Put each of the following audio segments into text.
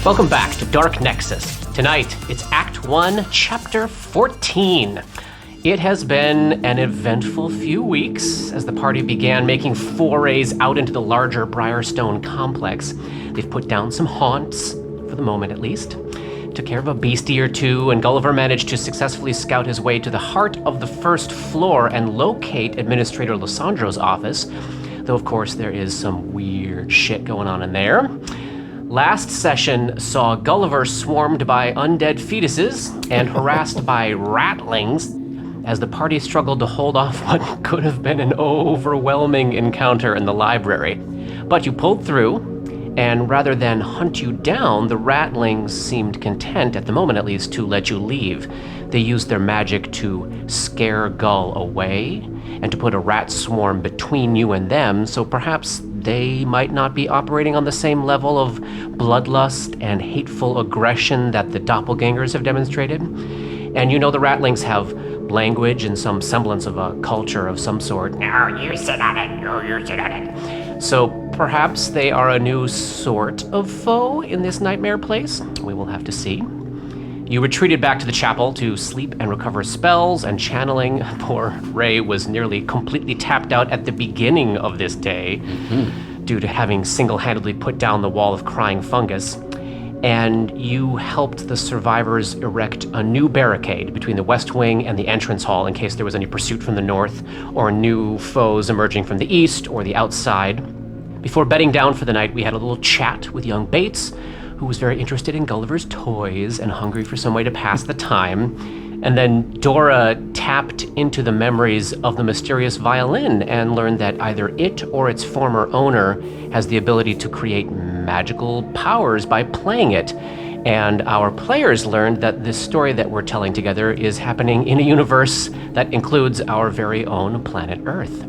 Welcome back to Dark Nexus. Tonight, it's Act 1, Chapter 14. It has been an eventful few weeks as the party began making forays out into the larger Briarstone complex. They've put down some haunts, for the moment at least, took care of a beastie or two, and Gulliver managed to successfully scout his way to the heart of the first floor and locate Administrator Lysandro's office, though of course there is some weird shit going on in there. Last session saw Gulliver swarmed by undead fetuses and harassed by ratlings as the party struggled to hold off what could have been an overwhelming encounter in the library. But you pulled through, and rather than hunt you down, the ratlings seemed content, at the moment at least, to let you leave. They used their magic to scare Gull away and to put a rat swarm between you and them, so perhaps they might not be operating on the same level of bloodlust and hateful aggression that the doppelgangers have demonstrated. And you know the ratlings have language and some semblance of a culture of some sort. No, you sit on it. No, you sit on it. So perhaps they are a new sort of foe in this nightmare place. We will have to see. You retreated back to the chapel to sleep and recover spells and channeling. Poor Ray was nearly completely tapped out at the beginning of this day due to having single-handedly put down the wall of crying fungus. And you helped the survivors erect a new barricade between the west wing and the entrance hall in case there was any pursuit from the north or new foes emerging from the east or the outside. Before bedding down for the night, we had a little chat with young Bates, who was very interested in Gulliver's toys and hungry for some way to pass the time. And then Dora tapped into the memories of the mysterious violin and learned that either it or its former owner has the ability to create magical powers by playing it. And our players learned that this story that we're telling together is happening in a universe that includes our very own planet Earth.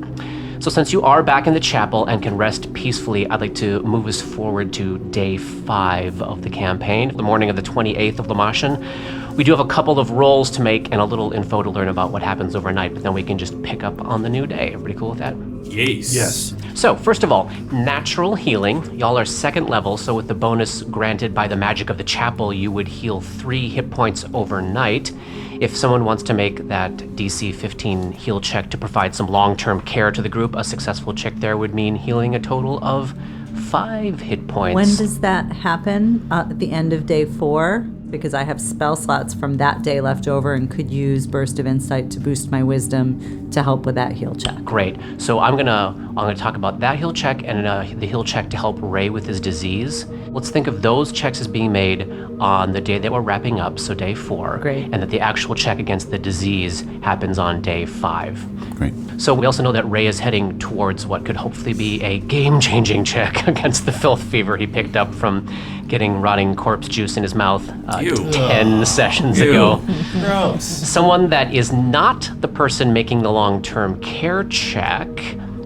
So since you are back in the chapel and can rest peacefully, I'd like to move us forward to day 5 of the campaign, the morning of the 28th of Lamashon. We do have a couple of rolls to make and a little info to learn about what happens overnight, but then we can just pick up on the new day. Everybody cool with that? Yes. So, first of all, natural healing. Y'all are second level, so with the bonus granted by the magic of the chapel, you would heal 3 hit points overnight. If someone wants to make that DC 15 heal check to provide some long-term care to the group, a successful check there would mean healing a total of 5 hit points. When does that happen? At the end of day 4? Because I have spell slots from that day left over and could use Burst of Insight to boost my wisdom to help with that heal check. Great. So I'm gonna talk about that heal check and the heal check to help Ray with his disease. Let's think of those checks as being made on the day that we're wrapping up, so day 4. Great. And that the actual check against the disease happens on day 5. Great. So we also know that Ray is heading towards what could hopefully be a game-changing check against the filth fever he picked up from getting rotting corpse juice in his mouth 10 sessions ago. Gross. Someone that is not the person making the long-term care check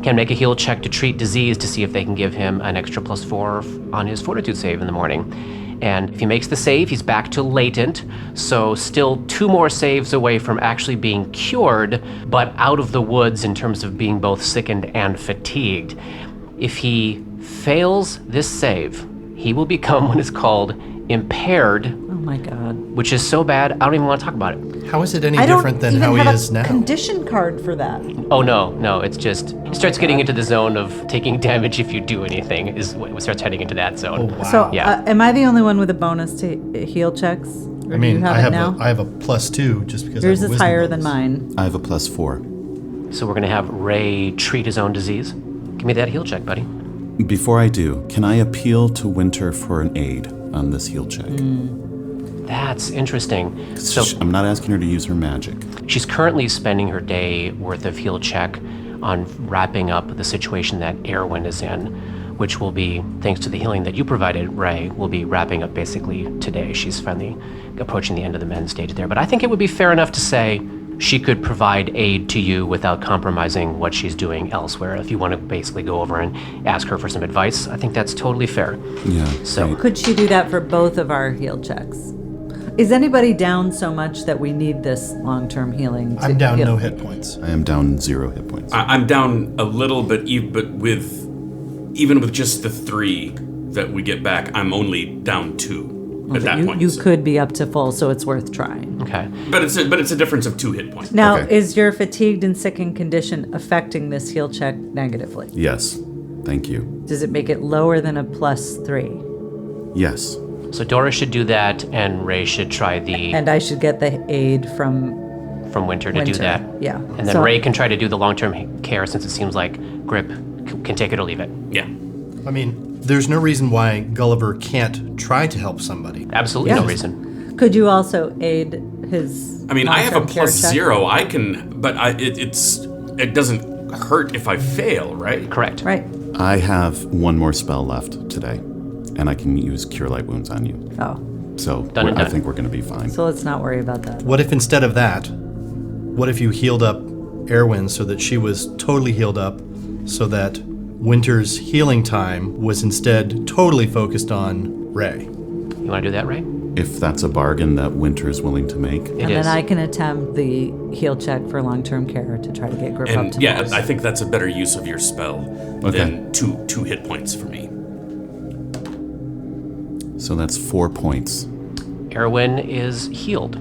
can make a heal check to treat disease to see if they can give him an extra +4 on his fortitude save in the morning. And if he makes the save, he's back to latent, so still 2 more saves away from actually being cured, but out of the woods in terms of being both sickened and fatigued. If he fails this save, he will become what is called impaired. Oh my god. Which is so bad, I don't even want to talk about it. How is it any different than how he is now? I don't even have a condition card for that. Oh no, it's just, it starts getting into the zone of taking damage if you do anything, is what starts heading into that zone. Oh, wow. So, Yeah. am I the only one with a bonus to heal checks? Or I mean, do you have I it have now? I have a +2 just because Yours I have a is wisdom higher bonus. than mine. I have a +4. So we're gonna have Ray treat his own disease. Give me that heal check, buddy. Before I do, can I appeal to Winter for an aid on this heal check? That's interesting. So I'm not asking her to use her magic. she's currently spending her day worth of heal check on wrapping up the situation that Erwin is in, which will be, thanks to the healing that you provided, Ray, will be wrapping up basically today. She's finally approaching the end of the men's stage there. But I think it would be fair enough to say she could provide aid to you without compromising what she's doing elsewhere. If you want to basically go over and ask her for some advice, I think that's totally fair. Yeah. So great. Could she do that for both of our heal checks? Is anybody down so much that we need this long-term healing? I'm down no hit points. I am down 0 hit points. I'm down a little bit, but even with just the 3 that we get back, I'm only down 2. at that point. You so- could be up to full, so it's worth trying. Okay. But it's a difference of 2 hit points. Now, Okay. is your fatigued and sickened condition affecting this heal check negatively? Yes. Thank you. Does it make it lower than a +3? Yes. So Dora should do that, and Ray should try And I should get the aid from from Winter to do Winter. that. Yeah. And then So- Ray can try to do the long-term care, since it seems like Grip can take it or leave it. Yeah. I mean, there's no reason why Gulliver can't try to help somebody. Absolutely no Yes. reason. Could you also aid his? I mean, I have a long-term care check? +0. I can, but it doesn't hurt if I fail, right? Correct. Right. I have one more spell left today, and I can use Cure Light Wounds on you. Oh, So Done and I done. think we're going to be fine. so let's not worry about that. What if instead of that, what if you healed up Erwin so that she was totally healed up, so that Winter's healing time was instead totally focused on Ray? You want to do that, Ray? If that's a bargain that Winter's willing to make. It And is. then I can attempt the heal check for long-term care to try to get Grip up And to yeah, max. I think that's a better use of your spell than two hit points for me. So that's 4 points. Erwin is healed.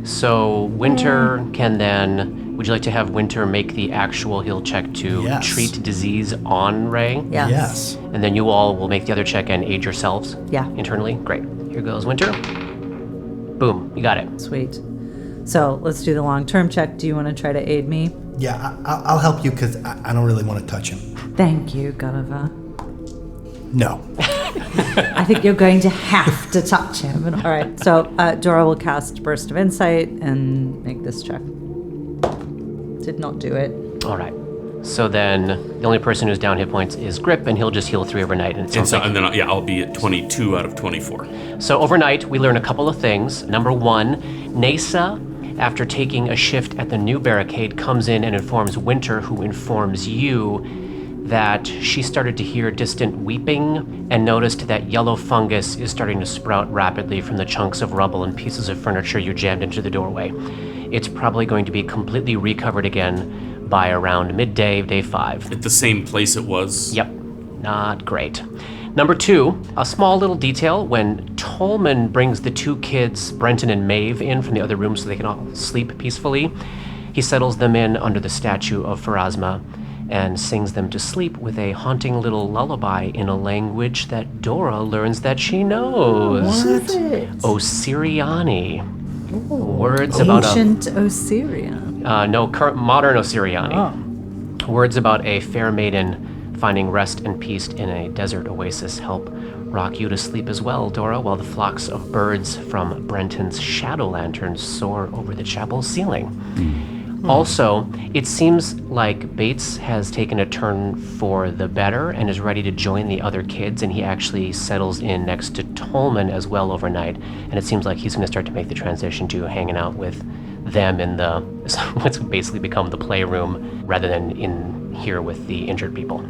So Winter can then. Would you like to have Winter make the actual heal check to Yes. treat disease on Ray? Yes. Yes. And then you all will make the other check and aid yourselves Yeah. internally? Great. Here goes Winter. Boom. You got it. Sweet. So let's do the long-term check. Do you want to try to aid me? Yeah, I'll help you because I don't really want to touch him. Thank you, Gulliver. No. I think you're going to have to touch him. All right. So Dora will cast Burst of Insight and make this check. Did not do it. All right. So then the only person who's down hit points is Grip, and he'll just heal 3 overnight. And it And sounds so, like and then I'll be at 22 out of 24. So overnight, we learn a couple of things. Number one, Nasa, after taking a shift at the new barricade, comes in and informs Winter, who informs you that she started to hear distant weeping and noticed that yellow fungus is starting to sprout rapidly from the chunks of rubble and pieces of furniture you jammed into the doorway. It's probably going to be completely recovered again by around midday, day 5. At the same place it was. Yep, not great. Number 2, a small little detail. When Tolman brings the 2 kids, Brenton and Maeve, in from the other room so they can all sleep peacefully, he settles them in under the statue of Pharasma and sings them to sleep with a haunting little lullaby in a language that Dora learns that she knows. What is it? Osiriani. Words about a... Ancient Osirian. no, current modern Osiriani. Oh. Words about a fair maiden finding rest and peace in a desert oasis help rock you to sleep as well, Dora, while the flocks of birds from Brenton's shadow lanterns soar over the chapel ceiling. Also, it seems like Bates has taken a turn for the better and is ready to join the other kids, and he actually settles in next to Tolman as well overnight, and it seems like he's going to start to make the transition to hanging out with them in the what's basically become the playroom rather than in here with the injured people.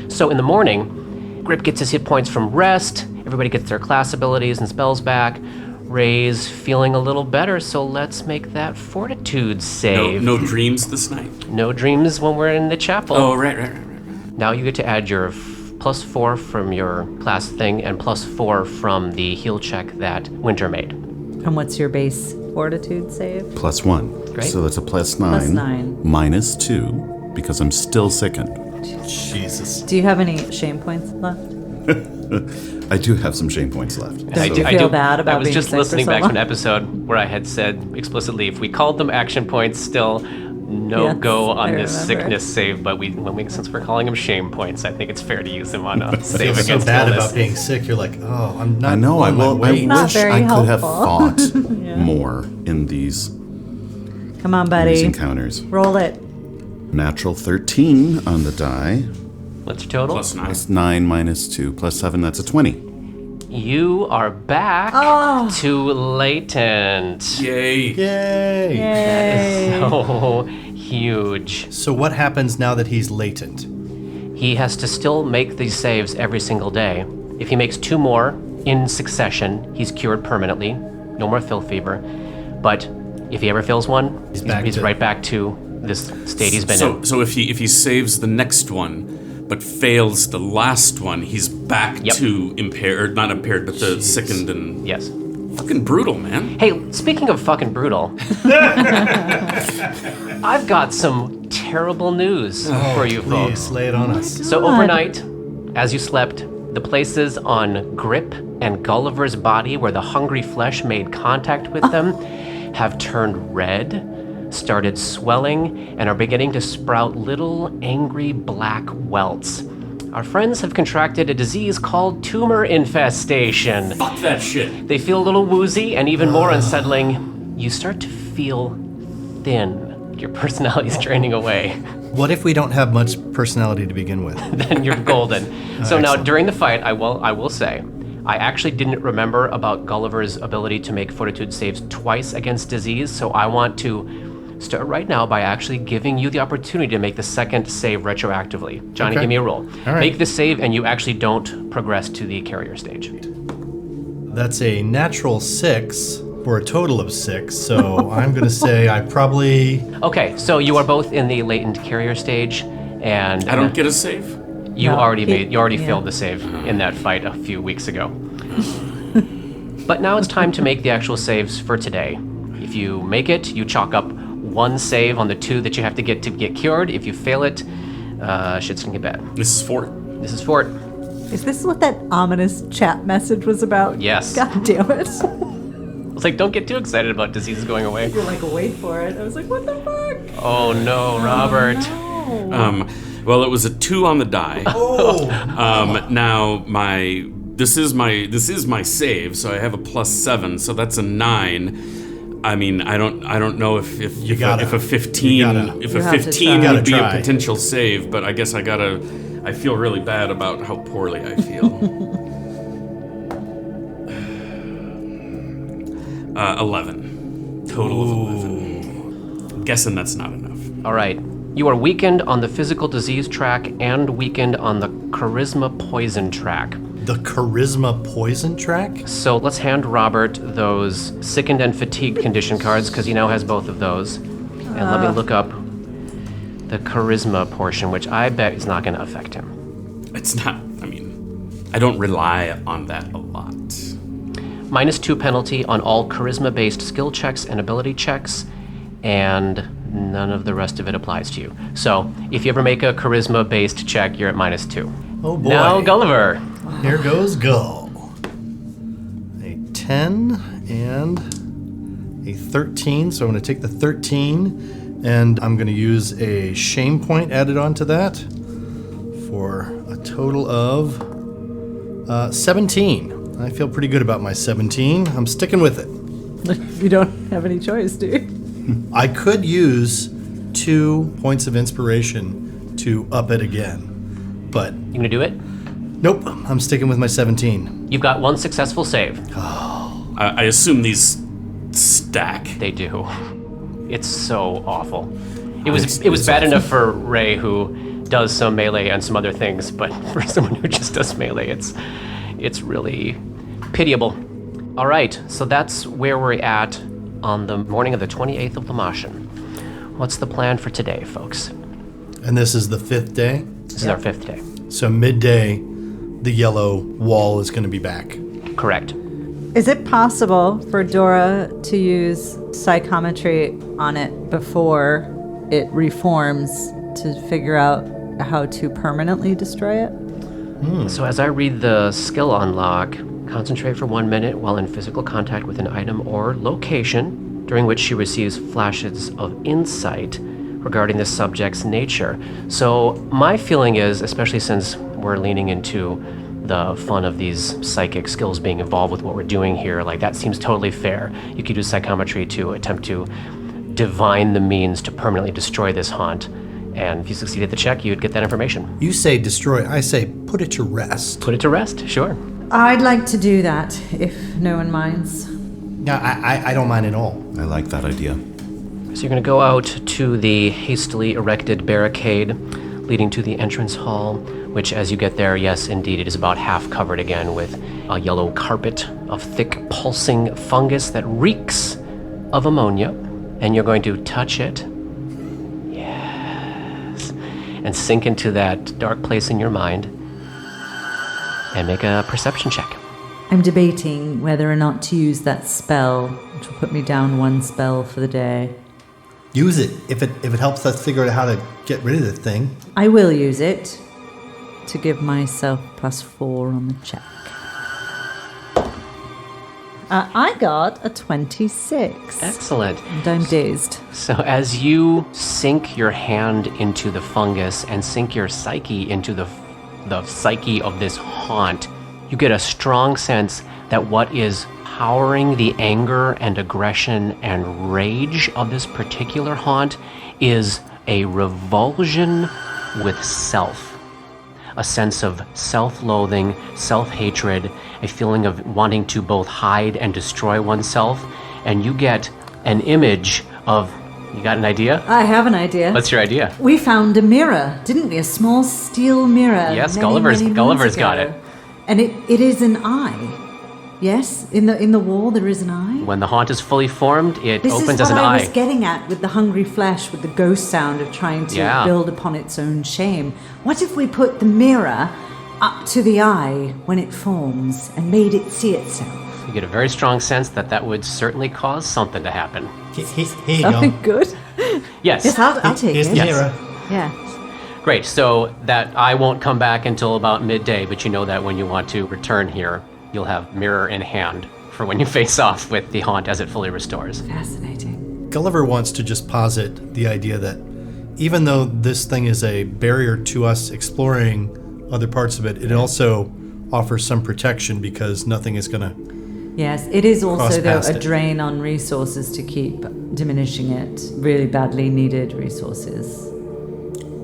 So in the morning, Grip gets his hit points from rest, everybody gets their class abilities and spells back. Ray's feeling a little better, so let's make that fortitude save. No dreams this night. No dreams when we're in the chapel. Oh, right. Now you get to add your +4 from your class thing and +4 from the heal check that Winter made. And what's your base fortitude save? +1. Great. So that's a +9. +9. -2, because I'm still sickened. Jesus. Do you have any shame points left? I do have some shame points left. Don't you feel bad about I was being just sick for listening so back to long? an episode where I had said explicitly if we called them action points, still no Yes, go on I this remember. sickness save. But since we're calling them shame points, I think it's fair to use them on a I save feel so against bad illness. about being sick. You're like, oh, I'm not. I know, I pulling my will. I weight. Not wish very I could have helpful. fought more in these Come on, buddy. encounters. Roll it. Natural 13 on the die. What's your total? +9. Plus 9 minus 2 plus 7, that's a 20. You are back Oh. to latent. Yay. Yay. Yay. So huge. So what happens now that he's latent? He has to still make these saves every single day. If he makes 2 more in succession, he's cured permanently. No more filth fever. But if he ever fails one, he's back to- right back to this state he's been in. So if he saves the next one, but fails the last one, he's back to impaired, not impaired, but the sickened and... Yes. Fucking brutal, man. Hey, speaking of fucking brutal, I've got some terrible news for you folks. Please, lay it on us. So overnight, as you slept, the places on Grip and Gulliver's body where the hungry flesh made contact with them have turned red, started swelling, and are beginning to sprout little angry black welts. Our friends have contracted a disease called tumor infestation. Fuck that shit. They feel a little woozy, and even more unsettling, you start to feel thin. Your personality's draining away. What if we don't have much personality to begin with? Then you're golden. So now, Excellent. during the fight, I will say, I actually didn't remember about Gulliver's ability to make fortitude saves twice against disease, so I want to start right now by actually giving you the opportunity to make the second save retroactively. Johnny, Okay. give me a roll. All right. Make the save, and you actually don't progress to the carrier stage. That's a natural 6 for a total of 6, so I'm going to say I probably... Okay, so you are both in the latent carrier stage, and I don't get a save? you No, already yeah. failed the save in that fight a few weeks ago. But now it's time to make the actual saves for today. If you make it, you chalk up 1 save on the 2 that you have to get cured. If you fail it, shit's gonna get bad. This is Fort. This is Fort. Is this what that ominous chat message was about? Yes. God damn it. It's like, don't get too excited about diseases going away. You're like, wait for it. I was like, what the fuck? Oh no, Robert. Well, it was a 2 on the die. Now this is my save, so I have a +7, so that's a 9. I mean, I don't know if a 15 You have to 15 try. would be a Try. potential save, but I guess I feel really bad about how poorly I feel. 11. Total of 11. I'm guessing that's not enough. All right. You are weakened on the physical disease track and weakened on the charisma poison track. The charisma poison track? So let's hand Robert those sickened and fatigued condition cards, because he now has both of those. And let me look up the charisma portion, which I bet is not going to affect him. It's not, I mean, I don't rely on that a lot. -2 penalty on all charisma-based skill checks and ability checks, and none of the rest of it applies to you. So if you ever make a charisma-based check, you're at -2. Oh boy. Now, Gulliver. Here goes Gull. A 10 and a 13, so I'm going to take the 13, and I'm going to use a shame point added onto that for a total of 17. I feel pretty good about my 17. I'm sticking with it. You don't have any choice, do you? I could use 2 points of inspiration to up it again, but You gonna do it? nope, I'm sticking with my 17. You've got 1 successful save. I assume these stack. They do. It's so awful. It was bad enough for Ray, who does some melee and some other things, but for someone who just does melee, it's really pitiable. All right, so that's where we're at on the morning of the 28th of Lamashon. What's the plan for today, folks? And this is the 5th day, This is our 5th day. so midday, the yellow wall is going to be back. Correct. Is it possible for Dora to use psychometry on it before it reforms to figure out how to permanently destroy it? So as I read the skill unlock, concentrate for 1 minute while in physical contact with an item or location, during which she receives flashes of insight regarding the subject's nature. So my feeling is, especially since we're leaning into the fun of these psychic skills being involved with what we're doing here, like that seems totally fair. You could use psychometry to attempt to divine the means to permanently destroy this haunt. And if you succeeded the check, you'd get that information. You say destroy, I say put it to rest. Put it to rest, sure. I'd like to do that, if no one minds. Yeah, I don't mind at all. I like that idea. So you're going to go out to the hastily erected barricade leading to the entrance hall, which as you get there, yes, indeed, it is about half covered again with a yellow carpet of thick pulsing fungus that reeks of ammonia. And you're going to touch it. Yes. and sink into that dark place in your mind and make a perception check. I'm debating whether or not to use that spell, which will put me down 1 spell for the day. Use it if it helps us figure out how to get rid of this thing. I will use it to give myself +4 on the check. I got a 26. Excellent. And I'm dazed. So as you sink your hand into the fungus and sink your psyche into the psyche of this haunt, you get a strong sense that what is powering the anger and aggression and rage of this particular haunt is a revulsion with self. A sense of self-loathing, self-hatred, a feeling of wanting to both hide and destroy oneself, and you get an image of... You got an idea? I have an idea. What's your idea? We found a mirror, didn't we? A small steel mirror. Yes, many, Gulliver's many moons got ago. it. And it is an eye. Yes, in the wall there is an eye. When the haunt is fully formed, it This opens is as what an I eye. was getting at with the hungry flesh, with the ghost sound of trying to build upon its own shame. What if we put the mirror up to the eye when it forms and made it see itself? You get a very strong sense that would certainly cause something to happen. Here you Something go. good? Yes. Yes, I'll take Here's it. the Yes. mirror. Yeah. Great. So that eye won't come back until about midday, but you know that when you want to return here, you'll have mirror in hand for when you face off with the haunt as it fully restores. Fascinating. Gulliver wants to just posit the idea that even though this thing is a barrier to us exploring other parts of it, it also offers some protection because nothing is going to... Yes, it is Cross also, though, past a it. drain on resources to keep diminishing it. Really badly needed resources.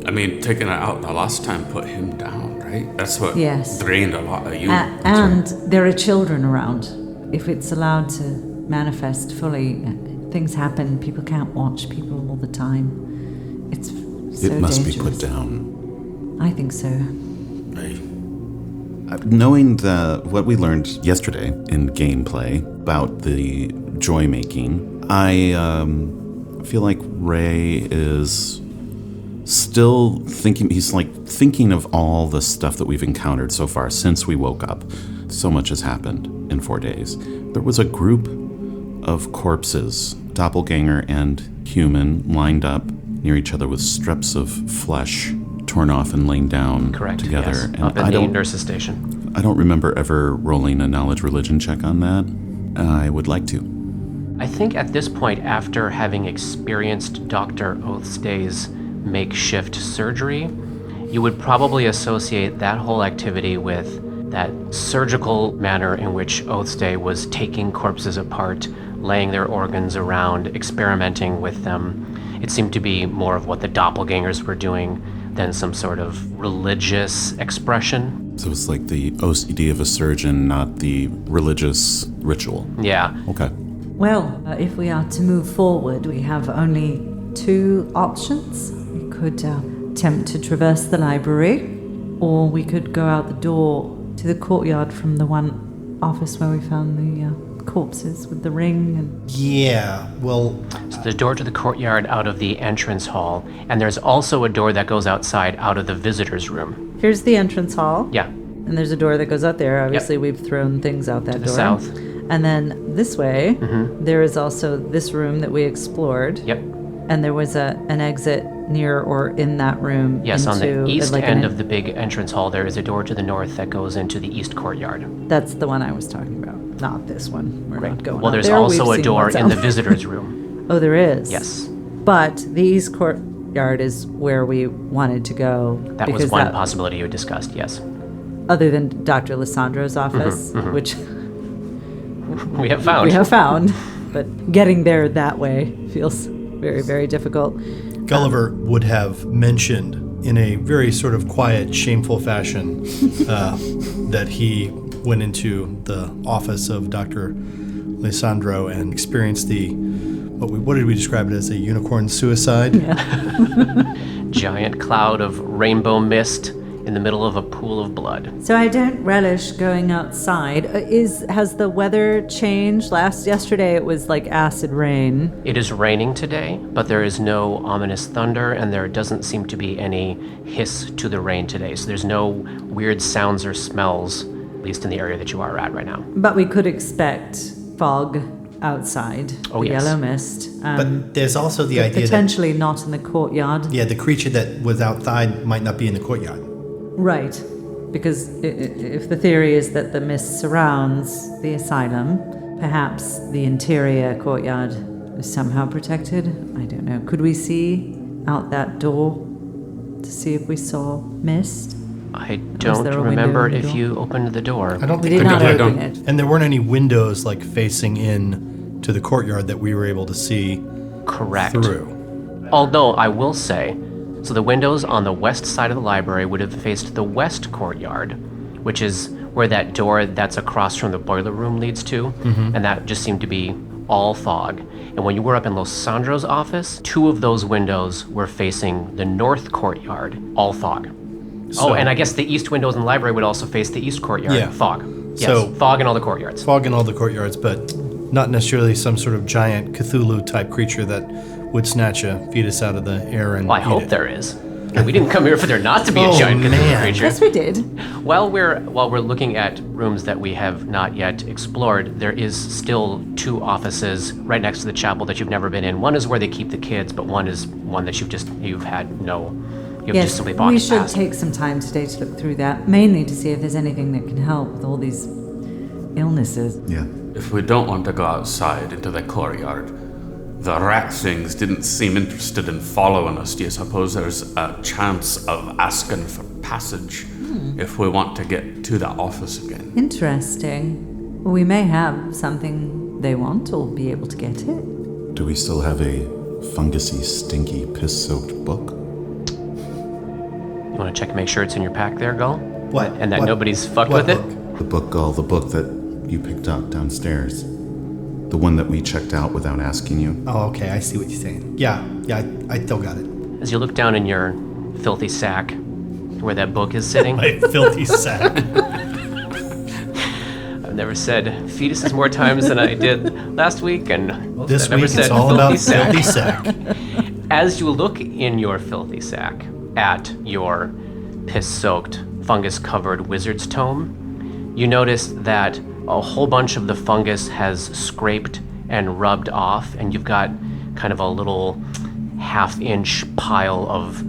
I mean, taking it out the last time put him down, right? That's what Yes. drained a lot of you. And there are children around. If it's allowed to manifest fully, things happen. People can't watch people all the time. It's so It must dangerous. be put down. I think so. Knowing what we learned yesterday in gameplay about the joy making, I feel like Ray is still thinking. He's like thinking of all the stuff that we've encountered so far since we woke up. So much has happened in 4 days. There was a group of corpses, doppelganger and human, lined up near each other with strips of flesh torn off and laying down Correct. together. Yes. And Up in the nurse's station. I don't remember ever rolling a knowledge religion check on that. I would like to. I think at this point, after having experienced Dr. Oathstay's makeshift surgery, you would probably associate that whole activity with that surgical manner in which Oathstay was taking corpses apart, laying their organs around, experimenting with them. It seemed to be more of what the doppelgangers were doing than some sort of religious expression. So it's like the OCD of a surgeon, not the religious ritual. Yeah. Okay. Well, if we are to move forward, we have only 2 options. We could attempt to traverse the library, or we could go out the door to the courtyard from the one office where we found the corpses with the ring and... Yeah, well, So the door to the courtyard out of the entrance hall, and there's also a door that goes outside out of the visitor's room. Here's the entrance hall. Yeah. And there's a door that goes out there. Obviously, we've thrown things out that the door. south. And then this way, there is also this room that we explored. Yep. And there was an exit near or in that room. Yes, on the into, east like end of the big entrance hall, there is a door to the north that goes into the east courtyard. That's the one I was talking about, not this one. We're not going Well, out there's there. also We've a seen door what's in the out. visitor's room. Oh, there is? Yes. But the east courtyard is where we wanted to go. That was because one possibility you discussed, yes. Other than Dr. Lissandro's office, which We have found. we have found. But getting there that way feels very, very difficult. Gulliver would have mentioned in a very sort of quiet, shameful fashion that he went into the office of Dr. Lissandro and experienced what did we describe it as, a unicorn suicide? Giant cloud of rainbow mist in the middle of a pool of blood. So I don't relish going outside. Has the weather changed? Yesterday it was like acid rain. It is raining today, but there is no ominous thunder, and there doesn't seem to be any hiss to the rain today. So there's no weird sounds or smells, at least in the area that you are at right now. But we could expect fog outside. Oh, yes. Yellow mist. But there's also the idea that, potentially not in the courtyard. yeah, the creature that was outside might not be in the courtyard. Right. Because if the theory is that the mist surrounds the asylum, perhaps the interior courtyard is somehow protected. I don't know. Could we see out that door to see if we saw mist? I Was don't there a window remember in the if door? you opened the door. I don't We think did not I open don't- it. And there weren't any windows like facing in to the courtyard that we were able to see Correct. through. Although I will say, so the windows on the west side of the library would have faced the west courtyard, which is where that door that's across from the boiler room leads to, and that just seemed to be all fog. And when you were up in Losandro's office, 2 of those windows were facing the north courtyard, all fog. So- and I guess the east windows in the library would also face the east courtyard, Yeah. fog. Yes, So- fog in all the courtyards. Fog in all the courtyards, but not necessarily some sort of giant Cthulhu type creature that would snatch a fetus out of the air and Well, I eat hope it. there is. And we didn't come here for there not to be a Oh, giant Cthulhu man. creature. Yes, we did. While we're looking at rooms that we have not yet explored, there is still 2 offices right next to the chapel that you've never been in. One is where they keep the kids, but one is one that you've just Yes, simply walked we should past. take some time today to look through that, mainly to see if there's anything that can help with all these illnesses. Yeah. If we don't want to go outside into the courtyard, the rat things didn't seem interested in following us. Do you suppose there's a chance of asking for passage if we want to get to the office again? Interesting. Well, we may have something they want or be able to get it. Do we still have a fungusy, stinky, piss-soaked book? You want to check and make sure it's in your pack there, Gull? What? And that What- nobody's fucked what with book? it? The book, Gull, the book that you picked up downstairs. The one that we checked out without asking you. Oh, okay, I see what you're saying. Yeah, I still got it. As you look down in your filthy sack where that book is sitting, My filthy sack. I've never said fetuses more times than I did last week, and This I've never week said it's all filthy about sack. filthy sack. As you look in your filthy sack at your piss-soaked, fungus-covered wizard's tome, you notice that a whole bunch of the fungus has scraped and rubbed off, and you've got kind of a little half-inch pile of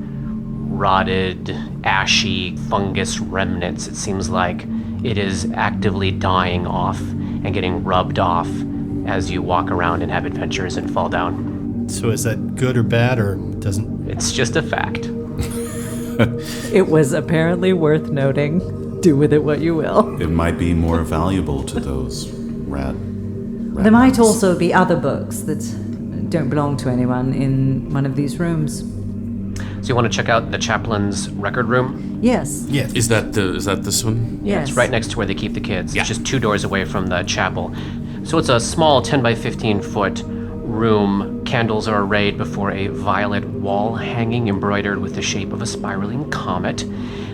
rotted, ashy fungus remnants. It seems like it is actively dying off and getting rubbed off as you walk around and have adventures and fall down. So is that good or bad, or doesn't? It's just a fact. It was apparently worth noting. Do with it what you will. It might be more valuable to those rat There might nuts. also be other books that don't belong to anyone in one of these rooms. So you want to check out the chaplain's record room? Yes. Yes. Is that this one? Yes. It's right next to where they keep the kids. Yeah. It's just 2 doors away from the chapel. So it's a small 10 by 15 foot room. Candles are arrayed before a violet wall hanging embroidered with the shape of a spiraling comet.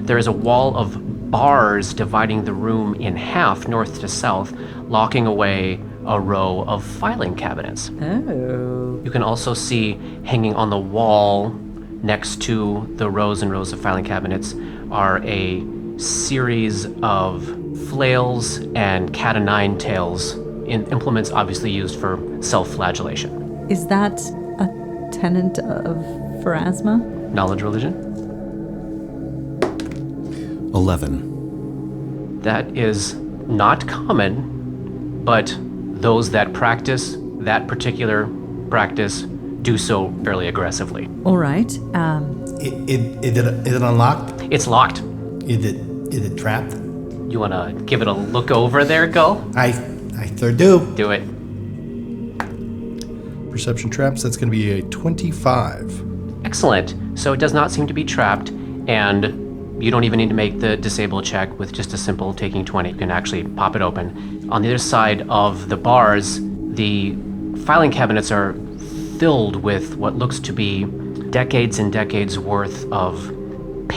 There is a wall of bars dividing the room in half, north to south, locking away a row of filing cabinets. Oh. You can also see hanging on the wall next to the rows and rows of filing cabinets are a series of flails and cat-o'-nine tails, implements obviously used for self-flagellation. Is that a tenant of Pharasma? Knowledge religion? 11. That is not common, but those that practice that particular practice do so fairly aggressively. All right. Is it unlocked? It's locked. Is it trapped? You want to give it a look over there, Gull? I sure do. Do it. Perception traps, that's going to be a 25. Excellent. So it does not seem to be trapped, and you don't even need to make the disable check with just a simple taking 20. You can actually pop it open. On the other side of the bars, the filing cabinets are filled with what looks to be decades and decades worth of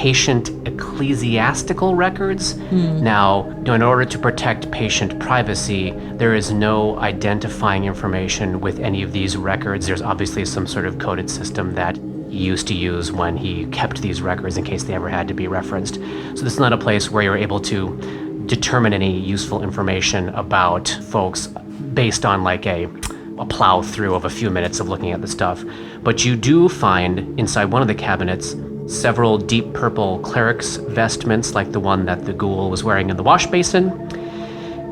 patient ecclesiastical records. Now, in order to protect patient privacy, there is no identifying information with any of these records. There's obviously some sort of coded system that he used to use when he kept these records in case they ever had to be referenced. So this is not a place where you're able to determine any useful information about folks based on like a plow through of a few minutes of looking at the stuff. But you do find inside one of the cabinets several deep purple cleric's vestments like the one that the ghoul was wearing in the wash basin,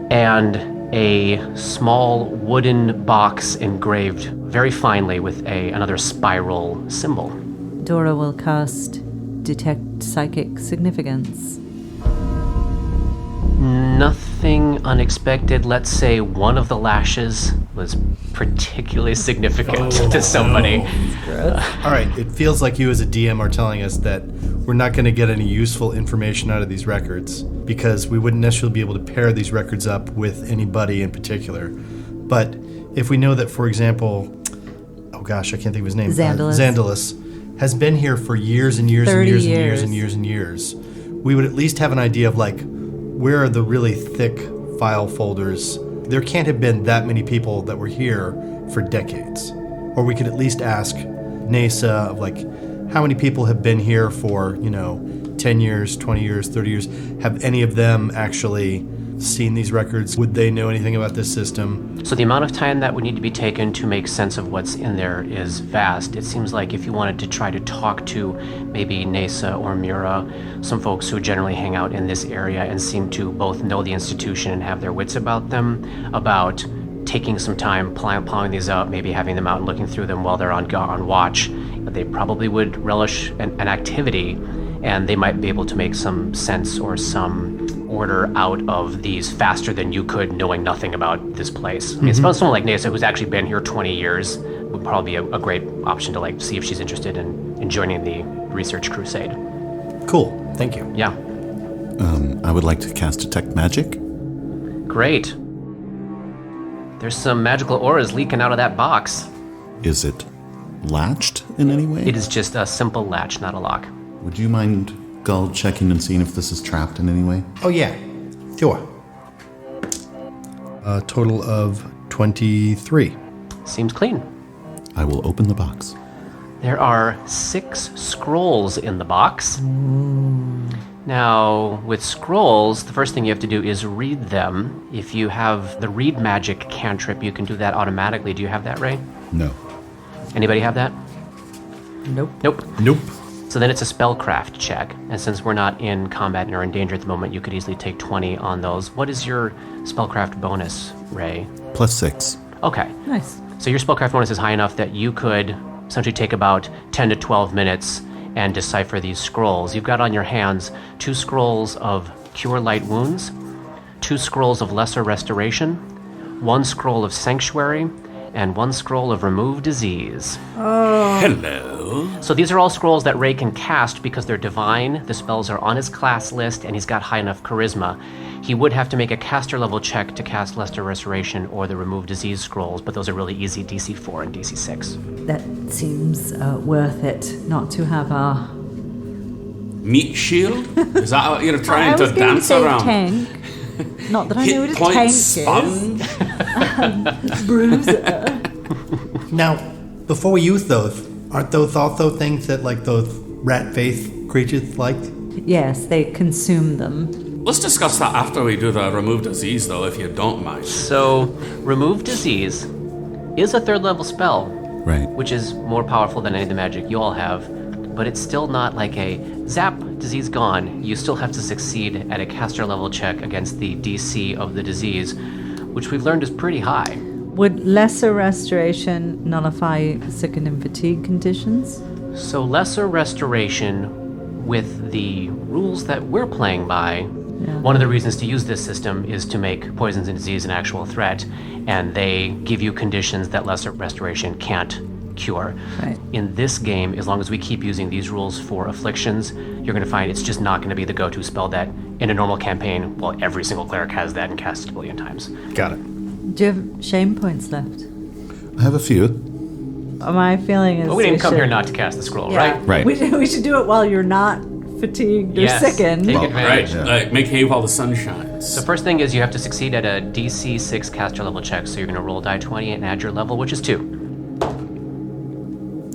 and a small wooden box engraved very finely with another spiral symbol. Dora will cast Detect Psychic Significance. Nothing unexpected. Let's say one of the lashes was particularly significant to somebody. All right, it feels like you as a DM are telling us that we're not going to get any useful information out of these records because we wouldn't necessarily be able to pair these records up with anybody in particular. But if we know that, for example, oh gosh, I can't think of his name. Xandalus has been here for years and years and years and years and years and years, we would at least have an idea of like, where are the really thick file folders? There can't have been that many people that were here for decades. Or we could at least ask NASA of like, how many people have been here for, 10 years, 20 years, 30 years? Have any of them actually seen these records? Would they know anything about this system? So the amount of time that would need to be taken to make sense of what's in there is vast. It seems like if you wanted to try to talk to maybe NASA or Mura, some folks who generally hang out in this area and seem to both know the institution and have their wits about them, about taking some time plowing these out, maybe having them out and looking through them while they're on watch, they probably would relish an activity, and they might be able to make some sense or some order out of these faster than you could, knowing nothing about this place. I mean, someone like Nasa, who's actually been here 20 years, would probably be a great option to like see if she's interested in joining the research crusade. Cool, thank you. Yeah. I would like to cast Detect Magic. Great. There's some magical auras leaking out of that box. Is it latched in any way? It is just a simple latch, not a lock. Would you mind, Gull, checking and seeing if this is trapped in any way? Oh, yeah. Sure. A total of 23. Seems clean. I will open the box. There are 6 scrolls in the box. Now, with scrolls, the first thing you have to do is read them. If you have the read magic cantrip, you can do that automatically. Do you have that, Ray? No. Anybody have that? Nope. Nope. So then it's a spellcraft check. And since we're not in combat and are in danger at the moment, you could easily take 20 on those. What is your spellcraft bonus, Ray? +6. Okay. Nice. So your spellcraft bonus is high enough that you could essentially take about 10 to 12 minutes and decipher these scrolls. You've got on your hands 2 scrolls of Cure Light Wounds, 2 scrolls of Lesser Restoration, 1 scroll of Sanctuary, and 1 scroll of Remove Disease. Hello. So these are all scrolls that Ray can cast because they're divine. The spells are on his class list, and he's got high enough charisma. He would have to make a caster level check to cast Lesser Restoration or the Remove Disease scrolls, but those are really easy, DC 4 and DC 6. That seems worth it not to have our... Meat shield? Is that what you're trying to dance I was around? going to say tank. Not that I know what Hit a point tank sponge? is. Bruiser. Now, before we use those, aren't those also things that like those rat face creatures like? Yes, they consume them. Let's discuss that after we do the remove disease, though, if you don't mind. So, Remove Disease is a 3rd level spell, Right. which is more powerful than any of the magic you all have, but it's still not like a zap, disease gone. You still have to succeed at a caster level check against the DC of the disease, which we've learned is pretty high. Would lesser restoration nullify sicken and fatigue conditions? So Lesser Restoration, with the rules that we're playing by, one of the reasons to use this system is to make poisons and disease an actual threat, and they give you conditions that Lesser Restoration can't cure. Right. In this game, as long as we keep using these rules for afflictions, you're going to find it's just not going to be the go-to spell that in a normal campaign, well, every single cleric has that and casts it a billion times. Got it. Do you have shame points left? I have a few. My feeling is But we didn't come should- here not to cast the scroll, Yeah. right? Right. We should do it while you're not fatigued or Yes, sickened. take Well, advantage. Right. Make hay while the sun shines. The first thing is you have to succeed at a DC 6 caster level check. So you're going to roll die 20 and add your level, which is 2.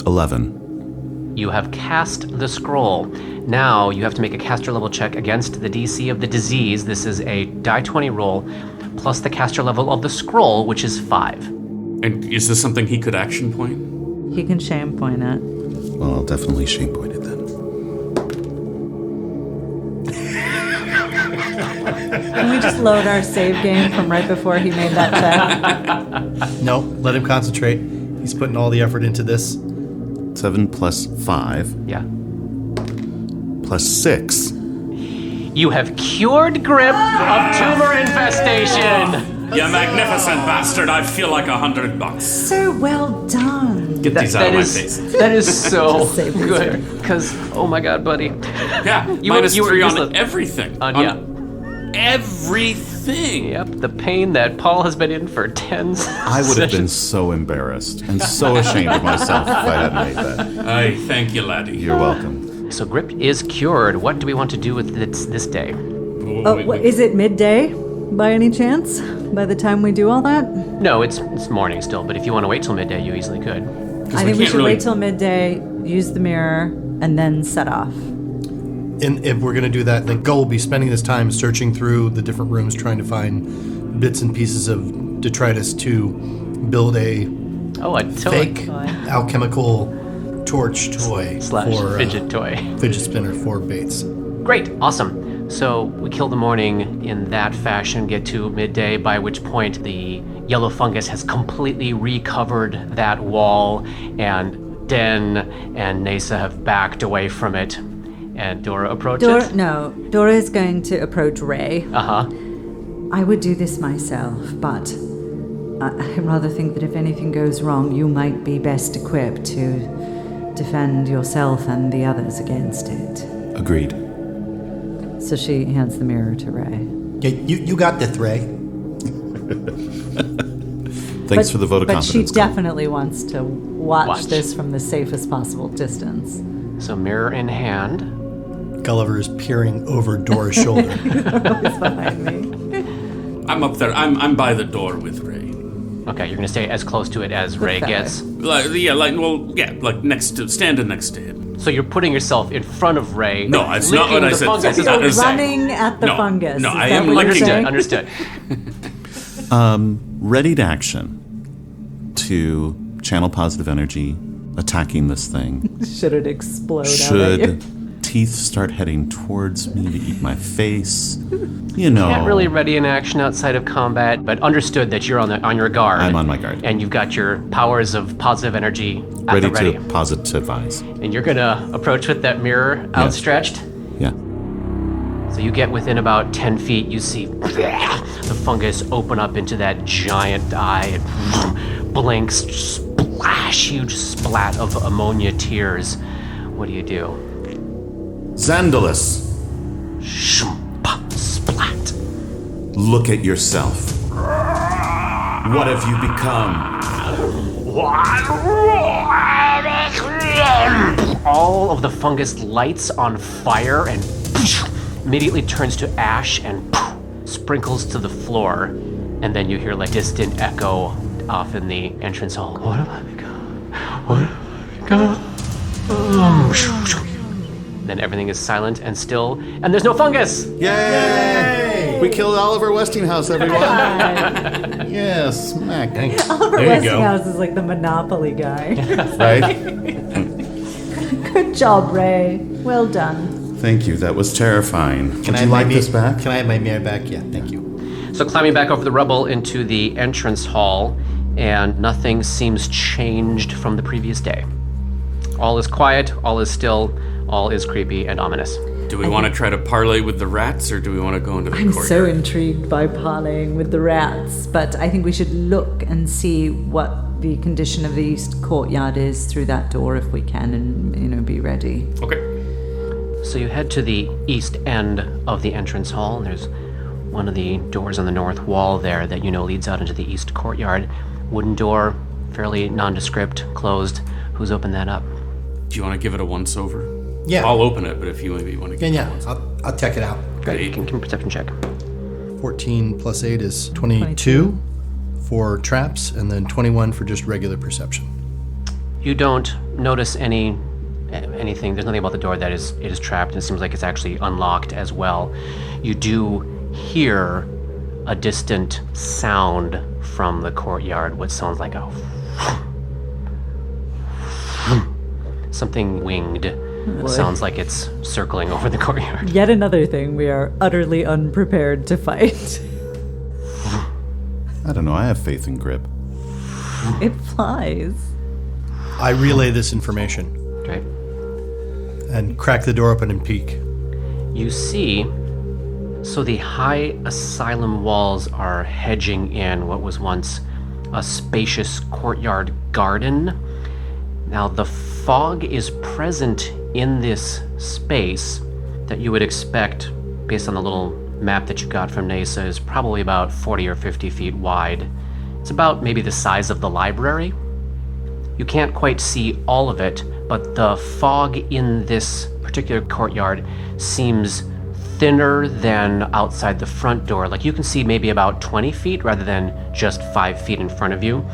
11. You have cast the scroll. Now you have to make a caster level check against the DC of the disease. This is a die 20 roll plus the caster level of the scroll, which is 5. And is this something he could action point? He can shame point it. Well, I'll definitely shame point it then. Can we just load our save game from right before he made that check? No, let him concentrate. He's putting all the effort into this. 7 plus 5 Yeah. plus 6. You have cured Grip of tumor infestation. You magnificent bastard! I feel like $100. So well done. Get these out of my face. That is so Just save this good. Because, oh my god, buddy. Yeah, You minus were 3 on useless. everything. Yeah. Everything. Yep, the pain that Paul has been in for 10 I would have been so embarrassed and so ashamed of myself if I hadn't made that. I thank you, laddie. You're welcome. So Grip is cured. What do we want to do with this day? Is it midday by any chance? By the time we do all that? No, it's morning still, but if you want to wait till midday, you easily could. I think we can't should really- wait till midday, use the mirror, and then set off. And if we're going to do that, then Gull will be spending this time searching through the different rooms, trying to find bits and pieces of detritus to build a Oh, a toy. fake alchemical torch toy Slash for fidget toy. fidget spinner for Bates. Great, awesome. So we kill the morning in that fashion, get to midday, by which point the yellow fungus has completely recovered that wall, and Den and Nasa have backed away from it. And Dora approaches. Dora is going to approach Ray. Uh-huh. I would do this myself, but I rather think that if anything goes wrong, you might be best equipped to defend yourself and the others against it. Agreed. So she hands the mirror to Ray. Yeah, you got this, Ray. Thanks for the vote of But she confidence. Gull. definitely wants to watch Watch. this from the safest possible distance. So mirror in hand. Gulliver is peering over Dora's shoulder. Behind me. I'm up there. I'm by the door with Ray. Okay, you're gonna stay as close to it as Ray fair. gets. Like standing next to him. So you're putting yourself in front of Ray. No, it's not what licking I the said. fungus. It's not You're the same. running at the No, fungus. no, Is I that am what you're licking it. Understood. Ready to action to channel positive energy, attacking this thing. Should it explode out at you? Should teeth start heading towards me to eat my face? You know. Can't really ready in action outside of combat, but understood that you're on your guard. I'm on my guard. And you've got your powers of positive energy at ready the ready. to positivize. And you're gonna approach with that mirror outstretched. Yeah. So you get within about 10 feet, you see the fungus open up into that giant eye. It blinks, splash, huge splat of ammonia tears. What do you do? Xandalus, Splat. look at yourself. What have you become? All of the fungus lights on fire and immediately turns to ash and sprinkles to the floor. And then you hear like distant echo off in the entrance hall. What have I become? What have I become? Then everything is silent and still, and there's no fungus! Yay! We killed Oliver Westinghouse, everyone. Yes, smack. Oliver There you go. Westinghouse is like the Monopoly guy. Right? Good job, Ray. Well done. Thank you. That was terrifying. Can Would I you have my like this back? Can I have my mirror back? Yeah, thank you. So climbing back over the rubble into the entrance hall, and nothing seems changed from the previous day. All is quiet, all is still, all is creepy and ominous. Do we want to try to parlay with the rats, or do we want to go into the I'm courtyard? so intrigued by parleying with the rats, but I think we should look and see what the condition of the east courtyard is through that door if we can, and be ready. Okay. So you head to the east end of the entrance hall, and there's one of the doors on the north wall there that leads out into the east courtyard. Wooden door, fairly nondescript, closed. Who's opened that up? Do you want to give it a once over? Yeah. I'll open it, but if you maybe want to get Yeah. I'll check it out. Great. You can give me a perception check. 14 plus 8 is 22 for traps, and then 21 for just regular perception. You don't notice anything. There's nothing about the door that it is trapped, and it seems like it's actually unlocked as well. You do hear a distant sound from the courtyard, what sounds like a something winged. It sounds like it's circling over the courtyard. Yet another thing we are utterly unprepared to fight. I don't know. I have faith in Grip. It flies. I relay this information Right? and crack the door open and peek. You see, so the high asylum walls are hedging in what was once a spacious courtyard garden. Now, the fog is present in this space that you would expect, based on the little map that you got from NASA, is probably about 40 or 50 feet wide. It's about maybe the size of the library. You can't quite see all of it, but the fog in this particular courtyard seems thinner than outside the front door. Like you can see maybe about 20 feet rather than just 5 feet in front of you.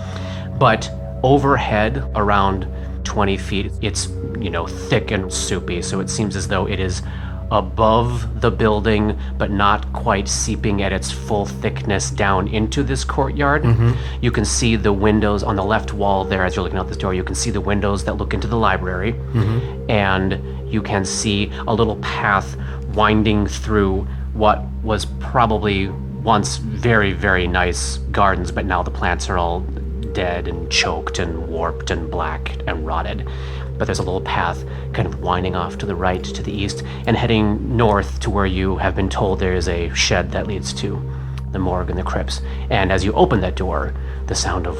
But overhead, around 20 feet, it's, thick and soupy. So it seems as though it is above the building, but not quite seeping at its full thickness down into this courtyard. You can see the windows on the left wall there as you're looking out this door. You can see the windows that look into the library. And you can see a little path winding through what was probably once very, very nice gardens, but now the plants are all dead and choked and warped and black and rotted. But there's a little path kind of winding off to the right, to the east, and heading north to where you have been told there is a shed that leads to the morgue and the crypts. And as you open that door, the sound of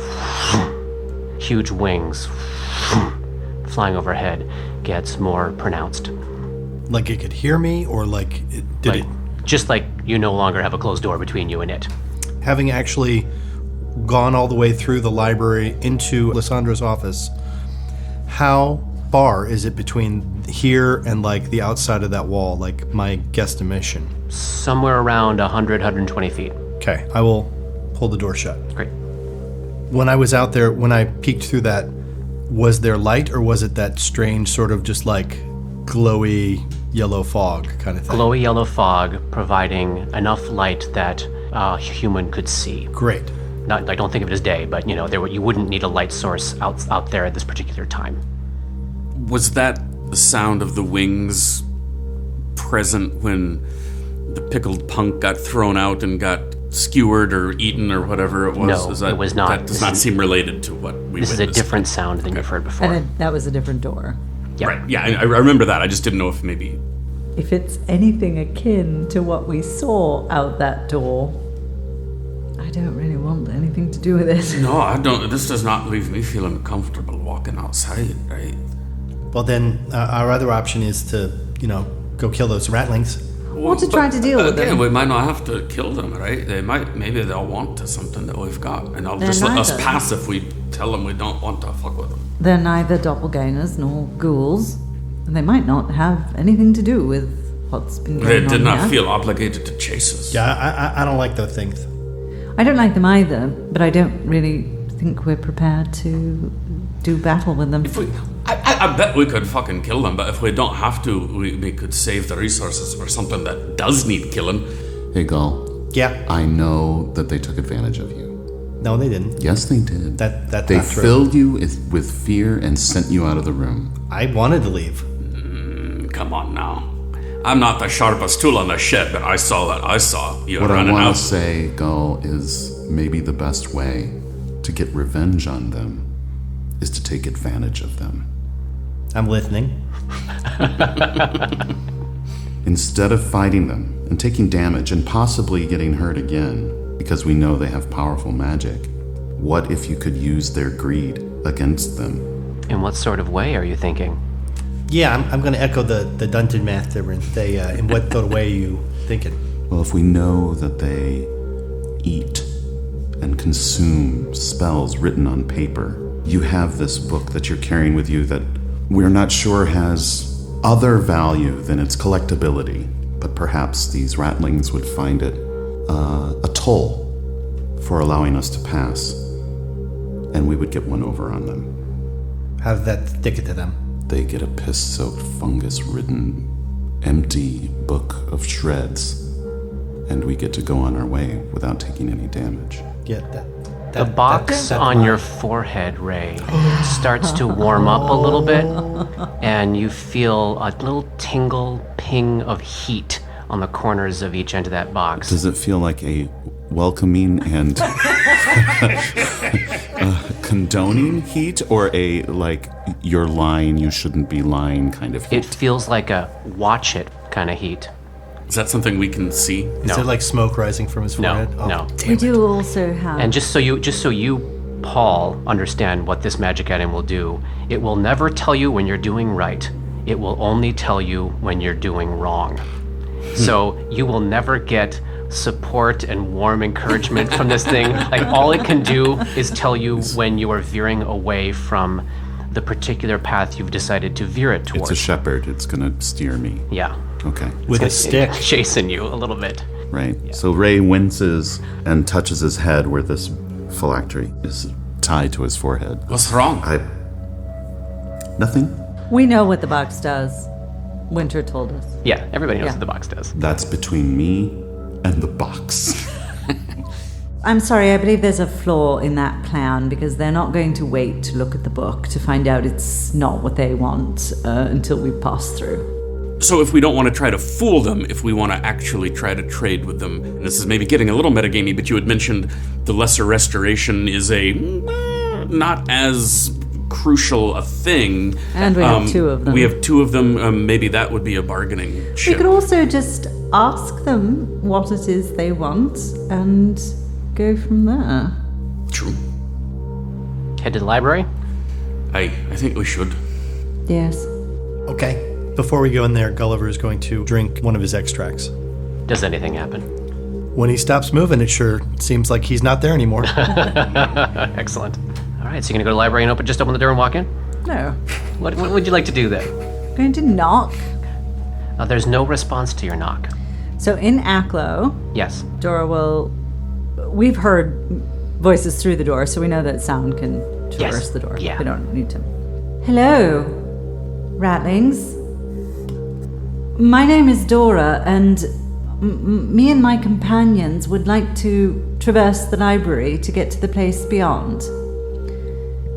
huge wings flying overhead gets more pronounced. Like it could hear me, or like it Just like you no longer have a closed door between you and it. having actually gone all the way through the library into Lissandra's office, how far is it between here and like the outside of that wall, like my guesstimation? Somewhere around 100, 120 feet. Okay, I will pull the door shut. Great. When I was out there, when I peeked through that, was there light, or was it that strange sort of just like glowy yellow fog kind of thing? Glowy yellow fog providing enough light that a human could see. Great. Not, I don't think of it as day, but you wouldn't need a light source out there at this particular time. Was that the sound of the wings present when the pickled punk got thrown out and got skewered or eaten or whatever it was? No, it was not. That does not seem related to what we This is a witnessed. different sound than you've heard before. And that was a different door. Yeah. Right, yeah, I remember that. I just didn't know if maybe... If it's anything akin to what we saw out that door, I don't really want anything to do with it. No, I don't. This does not leave me feeling comfortable walking outside, right? Well, then our other option is to, go kill those ratlings. Or to try to deal with Again, them. we might not have to kill them, right? Maybe they'll want to something that we've got, and they'll just let us neither. pass if we tell them we don't want to fuck with them. They're neither doppelgangers nor ghouls, and they might not have anything to do with what's been going They on did not here. feel obligated to chase us. Yeah, I don't like those things. I don't like them either, but I don't really think we're prepared to do battle with them. I bet we could fucking kill them, but if we don't have to, we could save the resources for something that does need killing. Hey, Gull. Yeah. I know that they took advantage of you. No, they didn't. Yes, they did. That's They not true. filled you with fear and sent you out of the room. I wanted to leave. Come on now. I'm not the sharpest tool on the shed, but I saw you What I running want out. to say, Gull, is maybe the best way to get revenge on them is to take advantage of them. I'm listening. Instead of fighting them and taking damage and possibly getting hurt again, because we know they have powerful magic, what if you could use their greed against them? In what sort of way are you thinking? Yeah, I'm going to echo the Dungeon Master and say, in what sort of way are you thinking? Well, if we know that they eat and consume spells written on paper, you have this book that you're carrying with you that we're not sure has other value than its collectability, but perhaps these ratlings would find it a toll for allowing us to pass, and we would get one over on them. How did that stick it to them? They get a piss-soaked, fungus-ridden, empty book of shreds, and we get to go on our way without taking any damage. Yeah, The box on your forehead, Ray, starts to warm up a little bit, and you feel a little tingle ping of heat on the corners of each end of that box. Does it feel like a welcoming and condoning heat, or a like you're lying, you shouldn't be lying kind of heat? It feels like a watch it kind of heat. Is that something we can see? Is there like smoke rising from his No, forehead? no. We do also have. And just so you, Paul, understand what this magic item will do, it will never tell you when you're doing right. It will only tell you when you're doing wrong. So you will never get support and warm encouragement from this thing. Like, all it can do is tell you when you are veering away from the particular path you've decided to veer it towards. It's a shepherd. It's gonna steer me. Yeah. Okay. With a stick. Chasing you a little bit. Right. So Ray winces and touches his head where this phylactery is tied to his forehead. What's wrong? Nothing. We know what the box does. Winter told us. Yeah, everybody knows Yeah. what the box does. That's between me and the box. I'm sorry, I believe there's a flaw in that plan because they're not going to wait to look at the book to find out it's not what they want until we pass through. So if we don't want to try to fool them, if we want to actually try to trade with them, and this is maybe getting a little metagamey, but you had mentioned the Lesser Restoration is a not as crucial a thing. And we have two of them. We have two of them. Maybe that would be a bargaining We chip. could also just ask them what it is they want and go from there. True. Head to the library? I think we should. Yes. Okay. Before we go in there, Gulliver is going to drink one of his extracts. Does anything happen? When he stops moving, it sure seems like he's not there anymore. Excellent. All right, so you're going to go to the library and just open the door and walk in? No. What would you like to do then? Going to knock. There's no response to your knock. So in Aklo, Yes. Dora will. We've heard voices through the door, so we know that sound can traverse the door. Yeah. We don't need to. Hello, ratlings. My name is Dora, and me and my companions would like to traverse the library to get to the place beyond.